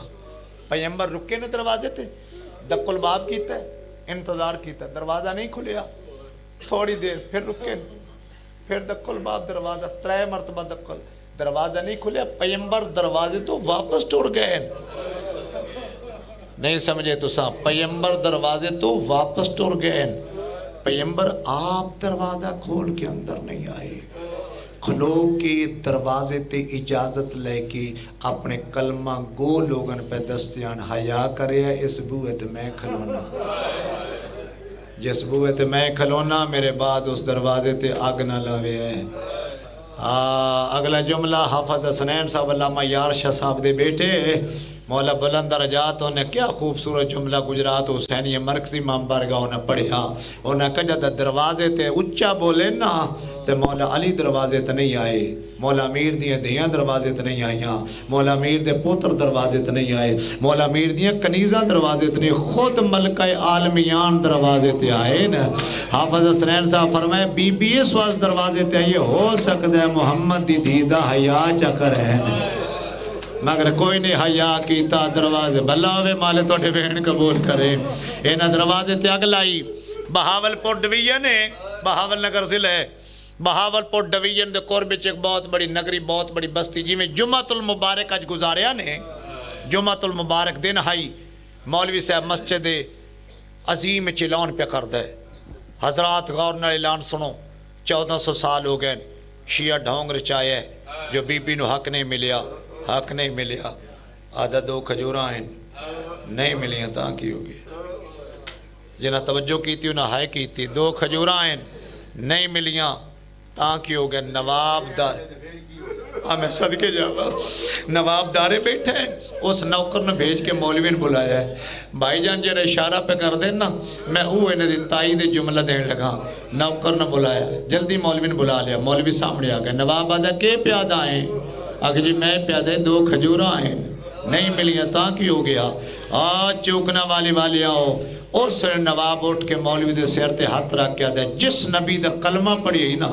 پیمبر رکے نے دروازے تے دق الباب کیتا ہے انتظار کیتا ہے دروازہ نہیں کھلیا تھوڑی دیر پھر رکے پھر دق الباب دروازہ 3 مرتبہ دروازہ نہیں کھلیا پیمبر دروازے تو واپس ٹور گئے نہیں سمجھے تو صاحب پیمبر دروازے تو واپس ٹور گئے پیمبر آپ دروازہ کھول کے اندر نہیں آئے کھلو کے دروازے تے اجازت لے کے اپنے کلمہ گو لوگن پہ دستیان حیا کرے اس بوئے تے میں کھلونا جس بوئے تے میں کھلونا میرے بعد اس دروازے تے آگ نہ لاوے ہے اگلا جملہ حافظ حسنین صاحب علامہ یار شاہ صاحب دے بیٹے مولا بلند درجات انہیں کیا خوبصورت جملہ گجرات حسینی مرکزی امام بارگاہ انہیں پڑھیا انہیں کہا جاتا دروازے تے اچھا بولے نا تے مولا علی دروازے تے نہیں آئے مولا امیر دیاں دیاں دروازے تے نہیں آئیاں مولا امیر دے پوتر دروازے تے نہیں آئے مولا امیر دیاں کنیزاں دروازے تے نہیں خود ملکہ عالمیان دروازے تے آئے نا حافظ حسنین صاحب فرمائے بی بی اس واس دروازے تے آئیے ہو سکتا ہے محمد دی دیدہ حیا چکر ہے مگر کوئی نہیں حیا کیتا دروازے بھلا ہوئے مالے توڑے بہن قبول کرے اینا دروازے تے اگلائی بہاول پور ڈویژن ہے بہاول نگر ضلع ہے بہاول پور ڈویژن دے قربچ ایک بہت بڑی نگری بہت بڑی بستی جی میں جمعۃ المبارک اج گزاریا نے جمعۃ المبارک دن ہائی مولوی صاحب مسجد عظیم چلان پہ کر دے حضرات غور نہ اعلان سنو 1400 سال ہو گئے شیعہ ڈھونگ رچائے جو بی بی نو حق نہیں ملیا حق نہیں ملیا آدھا 2 کھجوراں ہیں نہیں ملیاں تاں کی ہوگی جنہ توجہ کی تھی انہاں ہائے کی تھی 2 کھجوراں ہیں نہیں ملیاں تاں کی ہو گئے نواب دار میں صدقے جاوا نواب دارے بیٹھے ہیں اس نوکر نے بھیج کے مولوی نے بلایا ہے بھائی جان جرے اشارہ پہ کر دینا میں انہیں دی تائید جملہ دین لگا نوکر نے بلایا جلدی مولوی نے بلا لیا مولوی سامنے آگئے نواب آدھا کے پیادہ آئیں آگے جی میں پیادے 2 کھجوراں آئیں نہیں ملیاں تاں کی ہو گیا آج چوکنا والی آؤ اس نواب اٹھ کے مولوی دے سیر تے ہاتھ رکھ کے آدھا جس نبی دا کلمہ پڑھی ہی نا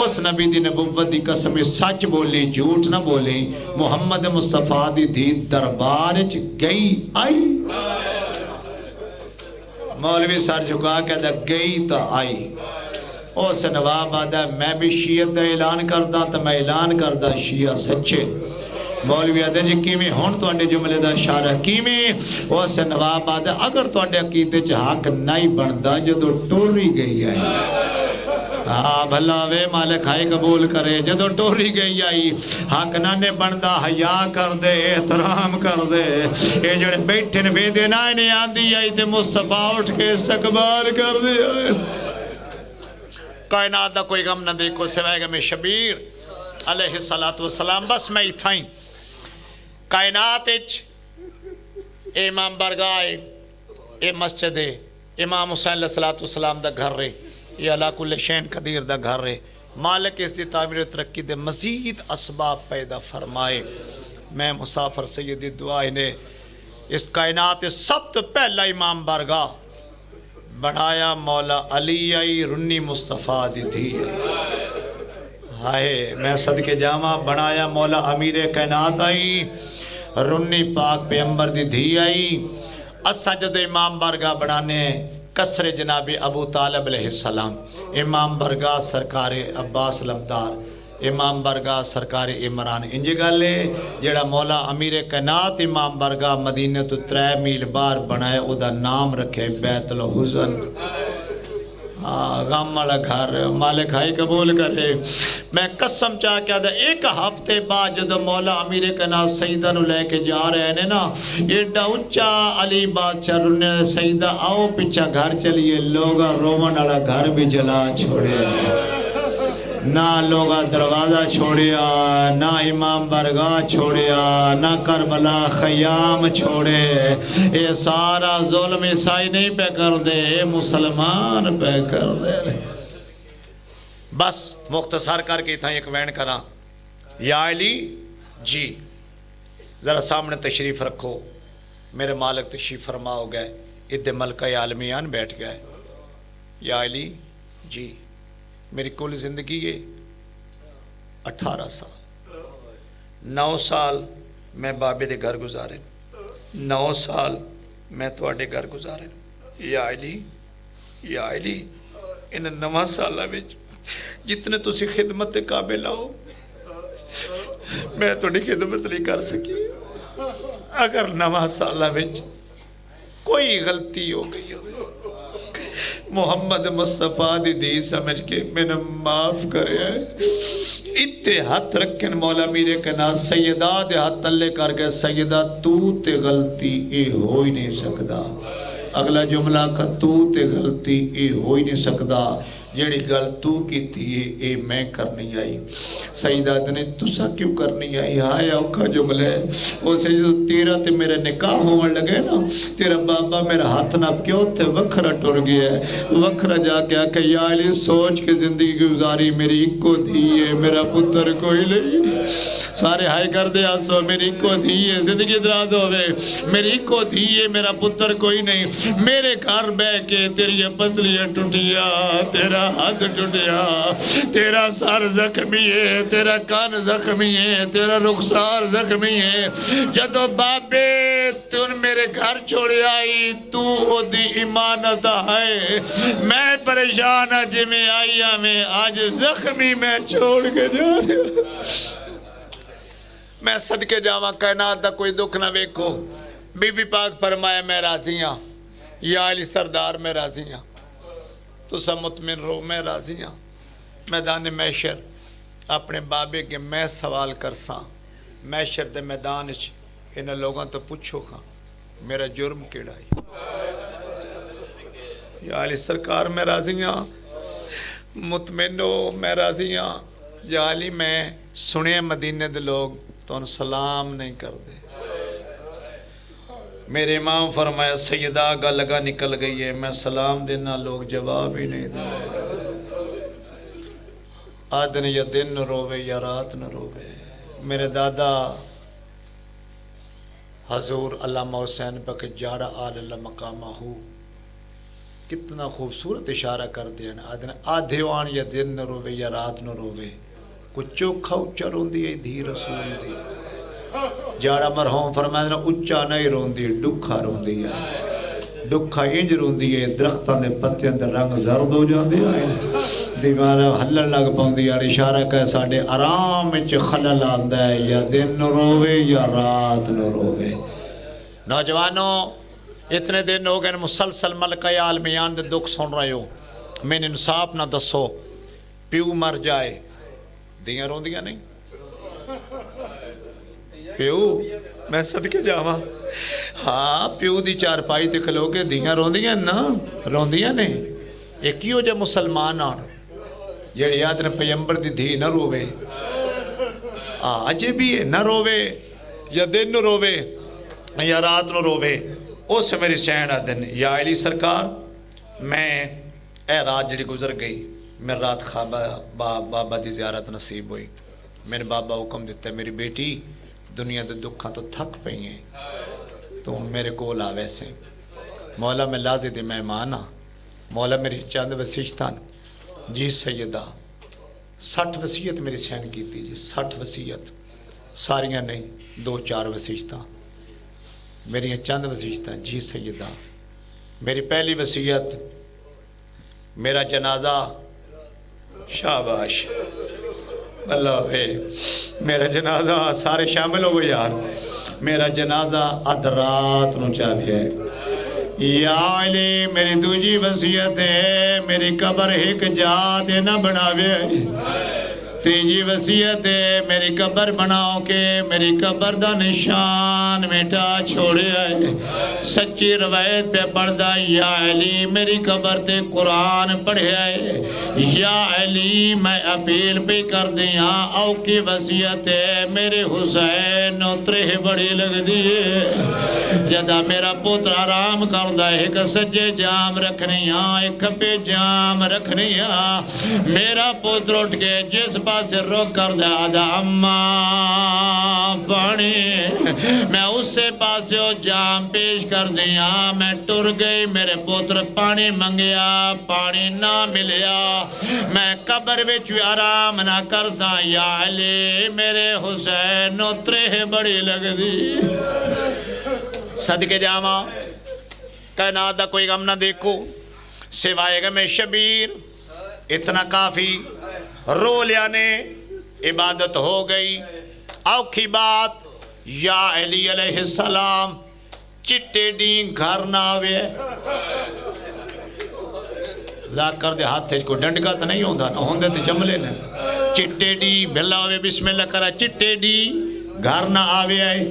اس نبی دی نبوت دی قسم سچ بولی جھوٹ نہ بولی محمد مصطفیٰ دی دید دربار گئی آئی مولوی سر جھکا کے آدھا گئی تا آئی اس نواب آدھا میں بھی شیعت دا اعلان کردہ تا میں اعلان کردہ شیعہ سچے مولوی آدھا جی کیمیں ہون تو انڈے جملے دا اشارہ کیمیں اس نواب آدھا اگر تو انڈے عقیدے حق نہیں بندہ جدو ٹوری گئی آئی بھلا وے مالک ہائی قبول کرے جدو ٹوری گئی آئی حق نانے بندہ حیا کر دے احترام کر دے اے جڑے بیٹھے نے بے دینا انہیں آندی آئی تے مصطفیٰ اٹھ کے استقبال کر دے آئی کائنات دا کوئی غم نہ دیکھو سوائے گا میں شبیر علیہ السلام بس میں ہی تھائیں کائنات امام برگاہ اے مسجد امام حسین علیہ السلام دا گھر رہے یہ اللہ کل شین قدیر دا گھر رہے مالک اس دی تعمیر و ترقی دے مزید اسباب پیدا فرمائے میں مسافر سیدی دعا نے اس کائنات سب تو پہلا امام بارگاہ بنایا مولا علی آئی رنی مصطفیٰ دی تھی ہائے میں صدقے جامع بنایا مولا امیر کائنات آئی رنی پاک پیغمبر دی دھی آئی اسا جد امام بارگاہ بنانے کسر جناب ابو طالب علیہ السلام امام بارگاہ سرکار عباس لمدار امام بارگاہ سرکار عمران انجی گالے جڑا مولا امیر کائنات امام بارگاہ مدینہ تو 3 میل بار بنائے او دا نام رکھے بیت الحزن غم والا گھر مالک ہائی قبول کرے میں قسم چاہ کیا دا ایک ہفتے بعد جدو مولا امیر کائنات سیدہ نو لے کے جا رہے ہیں نا ایڈا اچھا علی بادشاہ رنے سیدہ آؤ پچھا گھر چلیے لوگا رومن والا گھر بھی جلا چھوڑے نہ لوگا دروازہ چھوڑیا نہ امام بارگاہ چھوڑیا نہ کربلا خیام چھوڑے یہ سارا ظلم عیسائی نہیں پہ کر دے مسلمان پہ کر دے بس مختصر کر کے تھا ایک وین کرا یا علی جی ذرا سامنے تشریف رکھو میرے مالک تشریف فرما ہو گئے ادھے ملکہ عالمیان بیٹھ گئے یا علی جی میری کل زندگی ہے 18 سال 9 سال میں بابے دے گھر گزارے 9 سال میں تواڈے گھر گزارے یا علی ان 9 سالہ وچ جتنے تسی خدمت دے قابل آؤ میں تواڈی خدمت نہیں کر سکی اگر 9 سالہ وچ کوئی غلطی ہو گئی ہو محمد مصطفیٰ دی سمجھ کے میں نے معاف کرے اتنے ہاتھ رکھن مولا میرے کنا سیدہ دے ہاتھ تلے کر کے سیدہ تو تے غلطی اے ہو ہی نہیں سکدا اگلا جملہ کا تو تے غلطی اے ہو ہی نہیں سکدا جیڑی گل تو کی تھی اے میں کرنی آئی سیدہ دنے تسا کیوں کرنی آئی ہائے اوکھا جملہ ہے وہ سیدہ تیرا تے میرے نکاح ہونے لگے نا تیرا بابا میرا ہاتھ نپ کیوں تے وکھرا ٹر گیا ہے وکھرا جا کے آکے یا علی سوچ کے زندگی گزاری میری اکو دھی ہے میرا پتر کوئی نہیں سارے ہائے کر دے آسو میری اکو دھی ہے زندگی دراز ہوئے میری اکو دھی ہے میرا پتر کوئی نہیں میرے گھر بے کے تیری پسلیاں ٹوٹیا تیرا ہاتھ ٹوٹیا تیرا سر زخمی ہے تیرا کان زخمی ہے تیرا رخسار زخمی ہے جدو بابے تن میرے گھر چھوڑے آئی تو او دی ایمانت ہے میں پریشان آج میں آئی میں آج زخمی میں چھوڑ کے جا رہا میں صدقے جاواں کائنات دا کوئی دکھ نہ ویکھو بی بی پاک فرمایا میں راضی ہاں یا علی سردار میں راضی ہاں تو سب مطمئن رہو میں راضی ہاں میدان محشر اپنے بابے کے میں سوال کرساں محشر دے میدان انہاں لوگاں تو پوچھو کھاں میرا جرم کیڑا ہے یا علی سرکار میں راضی ہاں مطمئن ہو میں راضی ہاں یا علی میں سنے مدینے دے لوگ تو ان سلام نہیں کر دے میرے امام فرمایا سیدہ گا لگا نکل گئی ہے میں سلام دینا لوگ جواب ہی نہیں دے آدن یا دن نہ روے یا رات نہ روے میرے دادا حضور علامہ حسین پاک جاڑا آل اللہ مقامہ ہو کتنا خوبصورت اشارہ کر دیا آدن آدھے وان یا دن نہ روے یا رات نہ روے کچھ چوکھا اچھا رون دی دھی رسول دی جاڑا مرحوم فرمائے دینا اچھا نہیں رون دی ڈکھا رون دی ڈکھا انج رون دی درختان دے پتے اندر رنگ زرد ہو جان دی دیوانا حلل لگ پاؤں دی اشارہ کہ ساڑھے آرام اچھ خلل آندہ ہے یا دن نہ روے یا رات نہ روے نوجوانوں اتنے دن ہو گئے مسلسل ملکہ عالمیان دے دکھ سن رہے ہو میں نے انصاف نہ دسو پیو مر جائے دیاں رون دیا نہیں پیو میں صدقے جاواں ہاں پیو دی چار پائی تے کھلو کے دیاں روندیاں نا روندیاں نے ایک ہی ہو جا مسلمان آن جیڑی یاد نے پیمبر دی دھی نہ روے آجے بھی ہے نہ روے یا دن نہ روے یا رات نہ روے اس سے میری سین آدن یا علی سرکار میں اے رات جڑی گزر گئی میں رات خوابہ بابا دی زیارت نصیب ہوئی میرے بابا حکم دیتا ہے میری بیٹی دنیا دے دکھاں تو تھک پئی ہیں تو ہن میرے کول آوے سے مولا میں لازے دے مہمان ہاں مولا میری چند وسیعتاں جی سیدہ 60 وسیعت میری سین کی تھی جی 60 وسیعت ساریاں نہیں 2-4 وسیعتاں میری چند وسیعتاں جی سیدہ میری پہلی وسیعت میرا جنازہ شاباش اللہ ہے میرا جنازہ سارے شامل ہو گئے یار میرا جنازہ ادرات نو چاہیے یا علی میری دوجی وصیت ہے میری قبر ایک جا دے نہ بناوے تیجی وصیت ہے میری قبر بناؤ کے میری قبر دا نشان میٹا چھوڑے آئے سچی روایت پہ پڑھدا یا علی میری قبر تے قرآن پڑھے آئے یا علی میں اپیل پہ کر دیا او کی وصیت ہے میرے حسین اترے بڑی لگ دیئے جدہ میرا پتر آرام کردہ ایک سجے جام رکھنیاں ایک کھپے جام رکھنیاں میرا پتر اٹھ کے جس پاس روک کر دیا اماں پانی میں اس سے پاس جام پیش کر دیا میں ٹر گئی میرے پتر پانی منگیا پانی نہ ملیا میں قبر وچ آرام نہ کر سا یا علی میرے حسین اترے بڑی لگ دی صدقے جاما کائنات دا کوئی غم نہ دیکھو سوائے غم شبیر اتنا کافی رو لیا نے عبادت ہو گئی اوکھی بات یا علی علیہ السلام چٹے دین گھر نہ آوے ذاکر دے ہاتھ تھے کو ڈنڈکا تو نہیں ہوندہ نہ ہوندے تو جملے نے چٹے دی بھلا ہوئے بسم اللہ کرا چٹے دی گھر نہ آوے آئے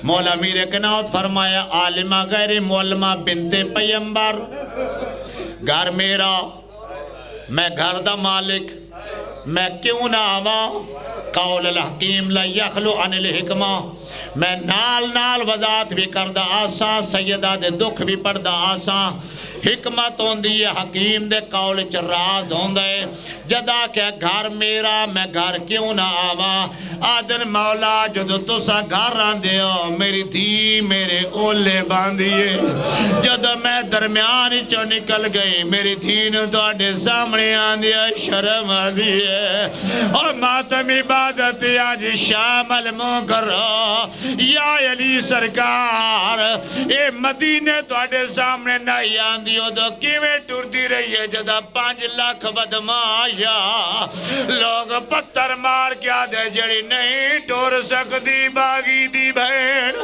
مولا میر کناوت فرمایا عالمہ غیر معلمہ بنت پیمبر گھر میرا میں گھر دا مالک میں کیوں نہ آواں قول الحکیم لا یخلو عن الحکمہ میں نال وضاحت بھی کردہ آساں سیدہ دے دکھ بھی پڑھدہ آساں حکمت ہوندی ہے حکیم دے قول چ راز ہوندے جدا کہ گھر میرا میں گھر کیوں نہ آواں آدن مولا جدو تسا گھر راندے ہو میری دھی میرے اولے باندھیے جدو میں درمیان چو نکل گئی میری دھی نے دوڑے سامنے آندیا شرم آندیے اور ماتم عبادت آج شامل مو کرو یا علی سرکار اے مدینے دوڑے سامنے نہیں آندی دو کیویں ٹردی رہی ہے جدہ 5 لاکھ بدماشا لوگ پتھر مار کیا دے جڑی نہیں ٹور سکتی باغی دی بھین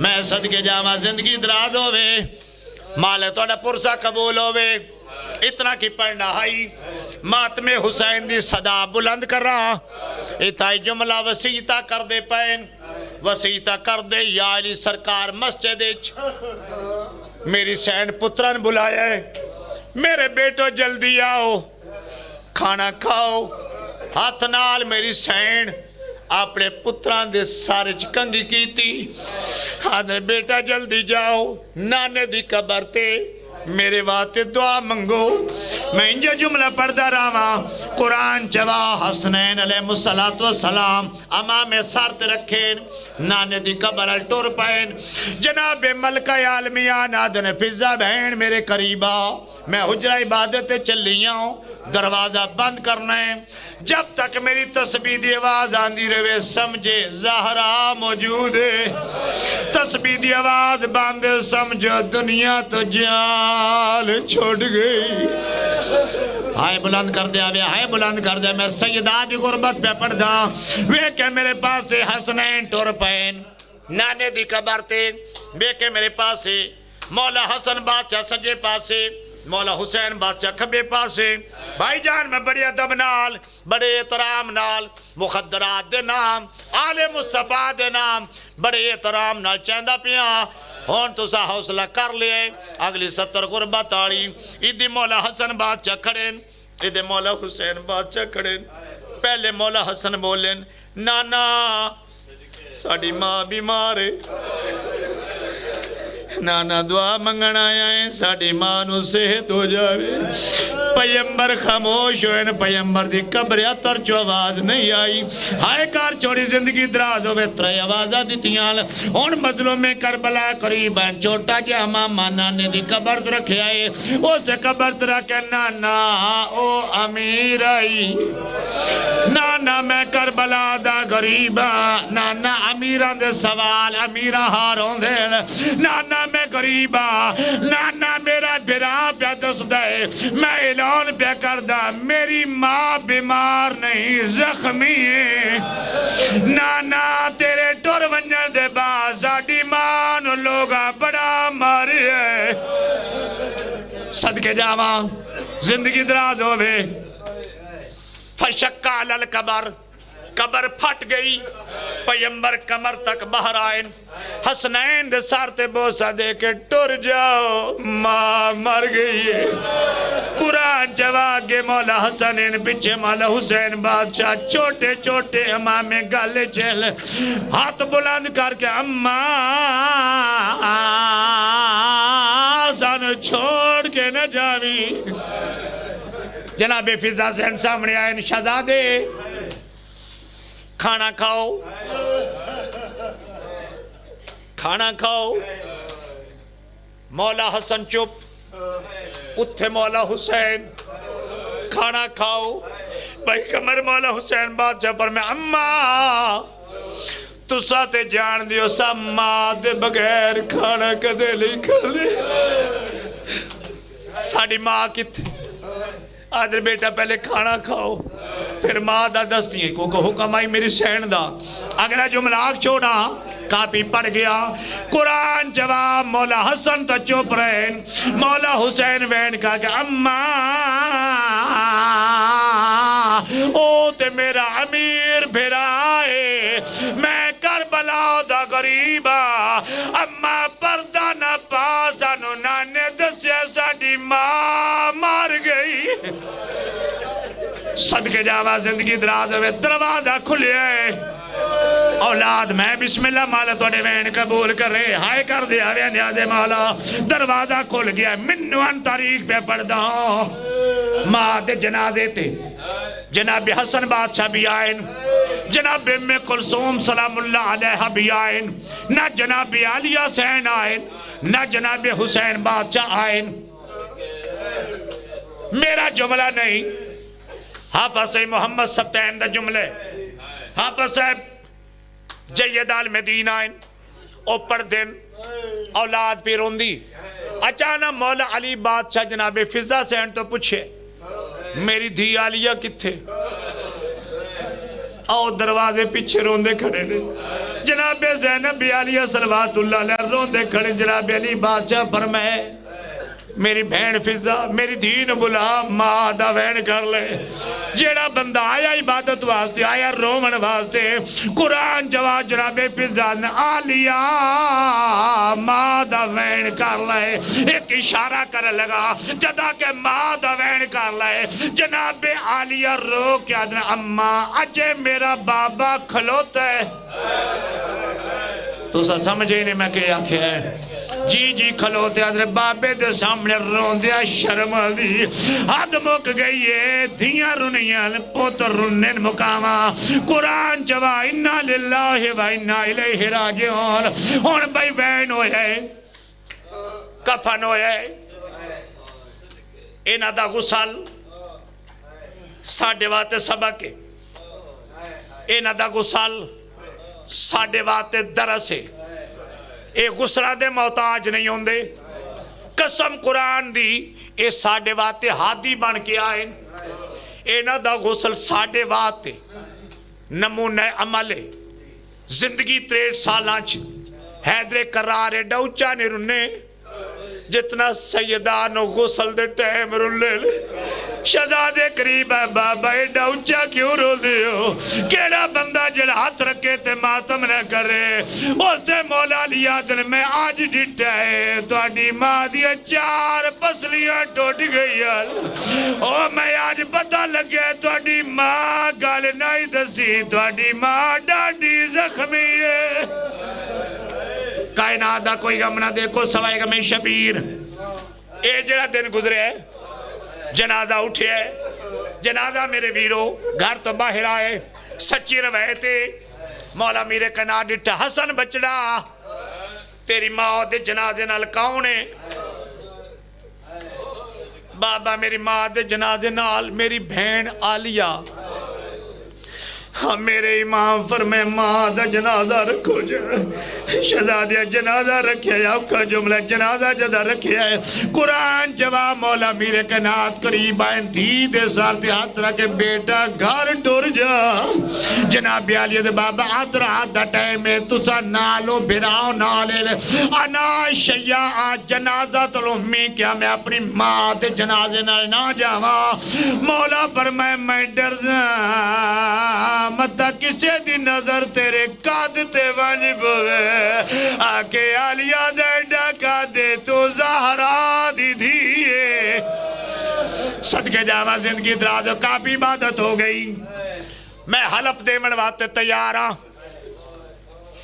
میں صدقے جامع زندگی دراز ہوئے مالے توڑا پرسا قبول ہوئے اتنا کی پڑھنا ہائی ماتم حسین دی صدا بلند کر رہا اتائی جملہ وسیعتہ کر دے پین وسیعتہ کر دے یا علی سرکار مسجد میری سین پتران بلایا ہے میرے بیٹو جلدی آؤ کھانا کھاؤ ہاتھ نال میری سین اپنے پتران دے سارے چکنگی کی تھی آدھے بیٹا جلدی جاؤ نانے دی قبر تے میرے واتے دعا منگو میں انجا جملہ پڑھدہ رہا قرآن چوا حسنین علیہ السلام امام سارت رکھیں نانے دی قبر الٹور پائیں جناب ملکہ عالمیان آدھن فضہ بہن میرے قریبا میں حجرہ عبادت چلیاں ہوں دروازہ بند کرنا ہے جب تک میری تسبیح دی آواز آندھی رہے سمجھے زہرہ موجود ہے تسبیح دی آواز بند سمجھو دنیا تو جال چھوڑ گئی ہائے بلند کر دیا ہائے بلند کر دیا میں سیدہ دی غربت پہ پڑھ دا وہ کہ میرے پاس سے حسنین ٹور پین نانے دی قبر تے بے کہ میرے پاس سے مولا حسن بادشاہ سجے پاس سے مولا حسین بادشاہ کھبے پاسے بھائی جان میں بڑی ادب نال بڑے احترام نال مخدرات دے نام آل مصطفیٰ دے نام بڑے احترام نال چیندہ پیاں ہون تو سا حوصلہ کر لئے اگلی 70 غربت آڑی ادھی مولا حسن بادشاہ کھڑیں ادھی مولا حسین بادشاہ کھڑیں پہلے مولا حسن بولیں نانا ساڑی ماں بیمار ہے نانا دعا منگنا آیا ہے ساڑی ماں نو صحت ہو جاوے پیمبر خاموش ہوئے پیمبر دی قبر اتر چو آواز نہیں آئی ہائے کار چھوڑی زندگی دراز ہوئے ترے آوازہ دیتیاں ان مظلوم میں کربلا قریب ہیں چھوٹا جی امامہ نانے دی قبر رکھے آئے اسے قبر رکھے نانا او امیر آئی نانا میں کربلا دا غریبا نانا امیران دے سوال امیرہ ہارون دے نانا میں غریبا نانا میرا بھرا پہ دس دے میں اعلان پہ کر دا میری ماں بیمار نہیں زخمی ہے نانا تیرے ٹور ونجن دے باز آڈی مان لوگا بڑا ماری ہے صدقے جاواں زندگی دراز ہوئے فشکا علی القبر قبر پھٹ گئی پیمبر کمر تک باہر آئین حسنین دے سارتے بوسا دے کے ٹر جاؤ ماں مر گئی ہے قرآن جواب کے مولا حسنین پچھے مولا حسین بادشاہ چھوٹے چھوٹے امام گالے چل ہاتھ بلند کر کے اماں سانو چھوڑ کے نہ جاوی جناب فضا سین سامنے آئے شہزادے کھانا کھاؤ کھانا کھاؤ مولا حسن چپ اتھے مولا حسین کھانا کھاؤ بھائی کمر مولا حسین بادشاہ پر میں اماں تو ساتے جان دیو سا ماں دے بغیر کھانا کدے لئی کھلے ساڑی ماں کتے آدھر بیٹا پہلے کھانا کھاؤ پھر ماں دا دستی ہے کو حکم آئی میری سین دا اگلا جملہ آگ چھوڑا کاپی پڑھ گیا قرآن جواب مولا حسن تا چوپ رہے مولا حسین وین کہا کہ اماں او تے میرا امیر بھرائے میں کربلا دا غریبا اماں پردہ نہ پاسانو نانے دسیا ساڑی ماں مار گئی صدقے جاوا زندگی دراز ہوئے دروازہ کھلے اولاد میں بسم اللہ مالا توڑے وین قبول کر رہے ہائے کر دیا وین نیازے مولا دروازہ کھل گیا منو ان تاریخ پہ پڑھ دا ماں دے جنازے تھے جناب حسن بادشاہ بھی آئین جناب ام کلثوم سلام اللہ علیہ بھی آئین نہ جناب علیہ سین آئین نہ جناب حسین بادشاہ آئین میرا جملہ نہیں حافظ محمد سبتین دا جملے حافظ جید المدینہ اوپر دن اولاد پہ روندی اچانا مولا علی بادشاہ جناب فضا سین تو پوچھے میری دھی علیہ کتھے آؤ دروازے پیچھے روندے کھڑے نے جناب زینب علیہ صلوات اللہ علیہ روندے کھڑے جناب علی بادشاہ فرمائے میری بہن فضا میری دین بلا ماں دا وین کر لے جیڑا بندہ آیا عبادت واسطے آیا رومن واسطے قرآن جواب جناب فضا نے آلیا ماں دا وین کر لے ایک اشارہ کر لگا جدا کہ ماں دا وین کر لے جناب آلیا رو کیا دن اماں اجے میرا بابا کھلوتا ہے تو سا سمجھے نہیں میں کہ آکھے ہے جی جی کھلوتے آدھر بابے دے سامنے رون دیا شرم دی حد مک گئی ہے دھیاں رنیاں پوتر رنن مقاما قرآن جوا انہا للہ و انہا الیہ راجعون ہون بھائی وین ہوئے کفن ہوئے اینا دا غسل ساڑھے واتے سبکے اینا دا غسل ساڑھے واتے درسے اے غسلہ دے محتاج نہیں ہوندے قسم قرآن دی اے ساڑھے واتے ہادی بن کے آئیں اے نا دا غسل ساڑھے واتے نمونہ عملے زندگی 63 سالانچ حیدر قرار ڈوچا نے رنے جتنا سیدانو غسل دے ٹیم رلے لے شہزادے قریب ہے بابا ڈاؤچا کیوں رو دیو کیڑا بندہ جڑا ہاتھ رکھے تے ماتم نہ کرے اسے مولا لیا دل میں آج ڈٹا ہے تو آڈی ماں دیا 4 پسلیاں ٹوٹ گئی او میں آج پتہ لگے تو آڈی ماں گال نہیں دسی تو آڈی ماں ڈاڈی زخمی ہے کائنات دا کوئی غم نہ دیکھو سوائے غم شبیر اے جڑا دن گزرے ہے جنازہ اٹھے ہے جنازہ میرے ویرو گھر تو باہر آئے سچی روایت مولا میرے کنا ڈٹھا حسن بچڑا تیری ماں دے جنازے نال کون ہے بابا میری ماں دے جنازے نال میری بہن آلیہ ہاں میرے امام فرمائے ماں دا جنازہ رکھو شہزادیہ جنازہ رکھیا ہے اوکا جملہ جنازہ جدہ رکھیا ہے قرآن جواب مولا میرے کنات قریب آئیں دے سارتے ہاتھ رکھے بیٹا گھر ٹور جا جناب علیہ دے بابا ہاتھ دا ٹائم ہے تسا نالو بھراؤ نالے لے انا شیعہ جنازہ تلو میں کیا میں اپنی ماں دے جنازے نہ جاواں مولا فرمائے میں ڈر مدہ کسے دی نظر تیرے قاد تے واجب ہوئے آکے آلیہ دے ڈاکا دے تو زہرا دی دھیے صدقے جاوہ زندگی دراز کافی عبادت ہو گئی میں حلف دین واتے تیار ہاں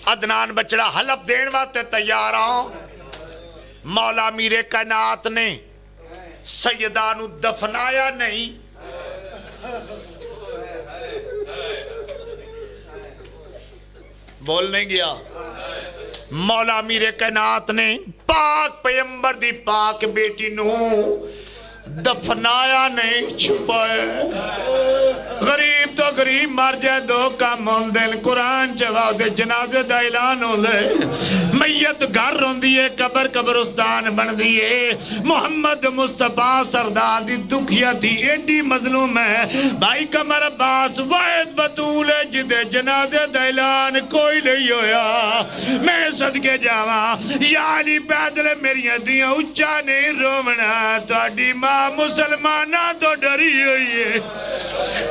عدنان بچڑا حلف دین واتے تیار ہاں مولا میرے کائنات نے سیدانو دفنایا نہیں بول نہیں گیا مولا میرے کائنات نے پاک پیمبر دی پاک بیٹی نو دفنایا نہیں چھپائے غریب تو غریب مر جائے دو کام ہون دل قرآن جواب دے جنازے دا اعلان ہو لے میت گھر رون دیئے قبر قبرستان بن دیئے محمد مصطفیٰ سردار دی دکھیا دی ایڈی مظلوم ہے بھائی کمر عباس واحد بطول ہے جدے جنازے دا اعلان کوئی نہیں ہویا میں صدقے جاواں یا علی پیدل میری دیاں اچھا نہیں رومنا تو اڈی ماں مسلمانہ تو ڈری ہوئی ہے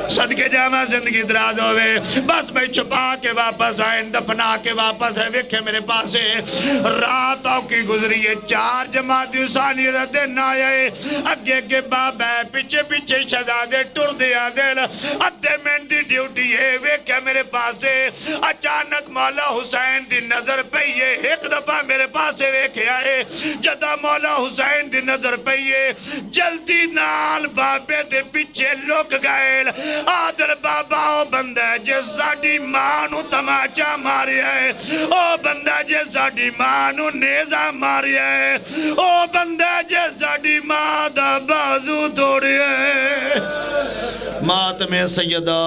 صدقے جامعہ زندگی دراز ہوئے بس میں چھپا کے واپس آئیں دفنا کے واپس ہے ویکھے میرے پاس ہے رات کی گزری ہے 4 جماعتی ثانی دن آئے اگے کے باب ہے پیچھے پیچھے شہزادے ٹر دیا دل ادھے منٹی ڈیوٹی ہے ویکھے میرے پاس ہے اچانک مولا حسین دی نظر پہیے ایک دفعہ میرے پاس ہے ویکھے آئے جدہ مولا حسین دی نظر پہیے جلدی نال بابے دے پیچھے لوک گئے آدھر بابا او بندہ جس ساڑی مانو تماچا ماری ہے او بندہ جس ساڑی مانو نیزہ ماری ہے او بندہ جس ساڑی ماں دا بازو توڑی ہے ماتم سیدہ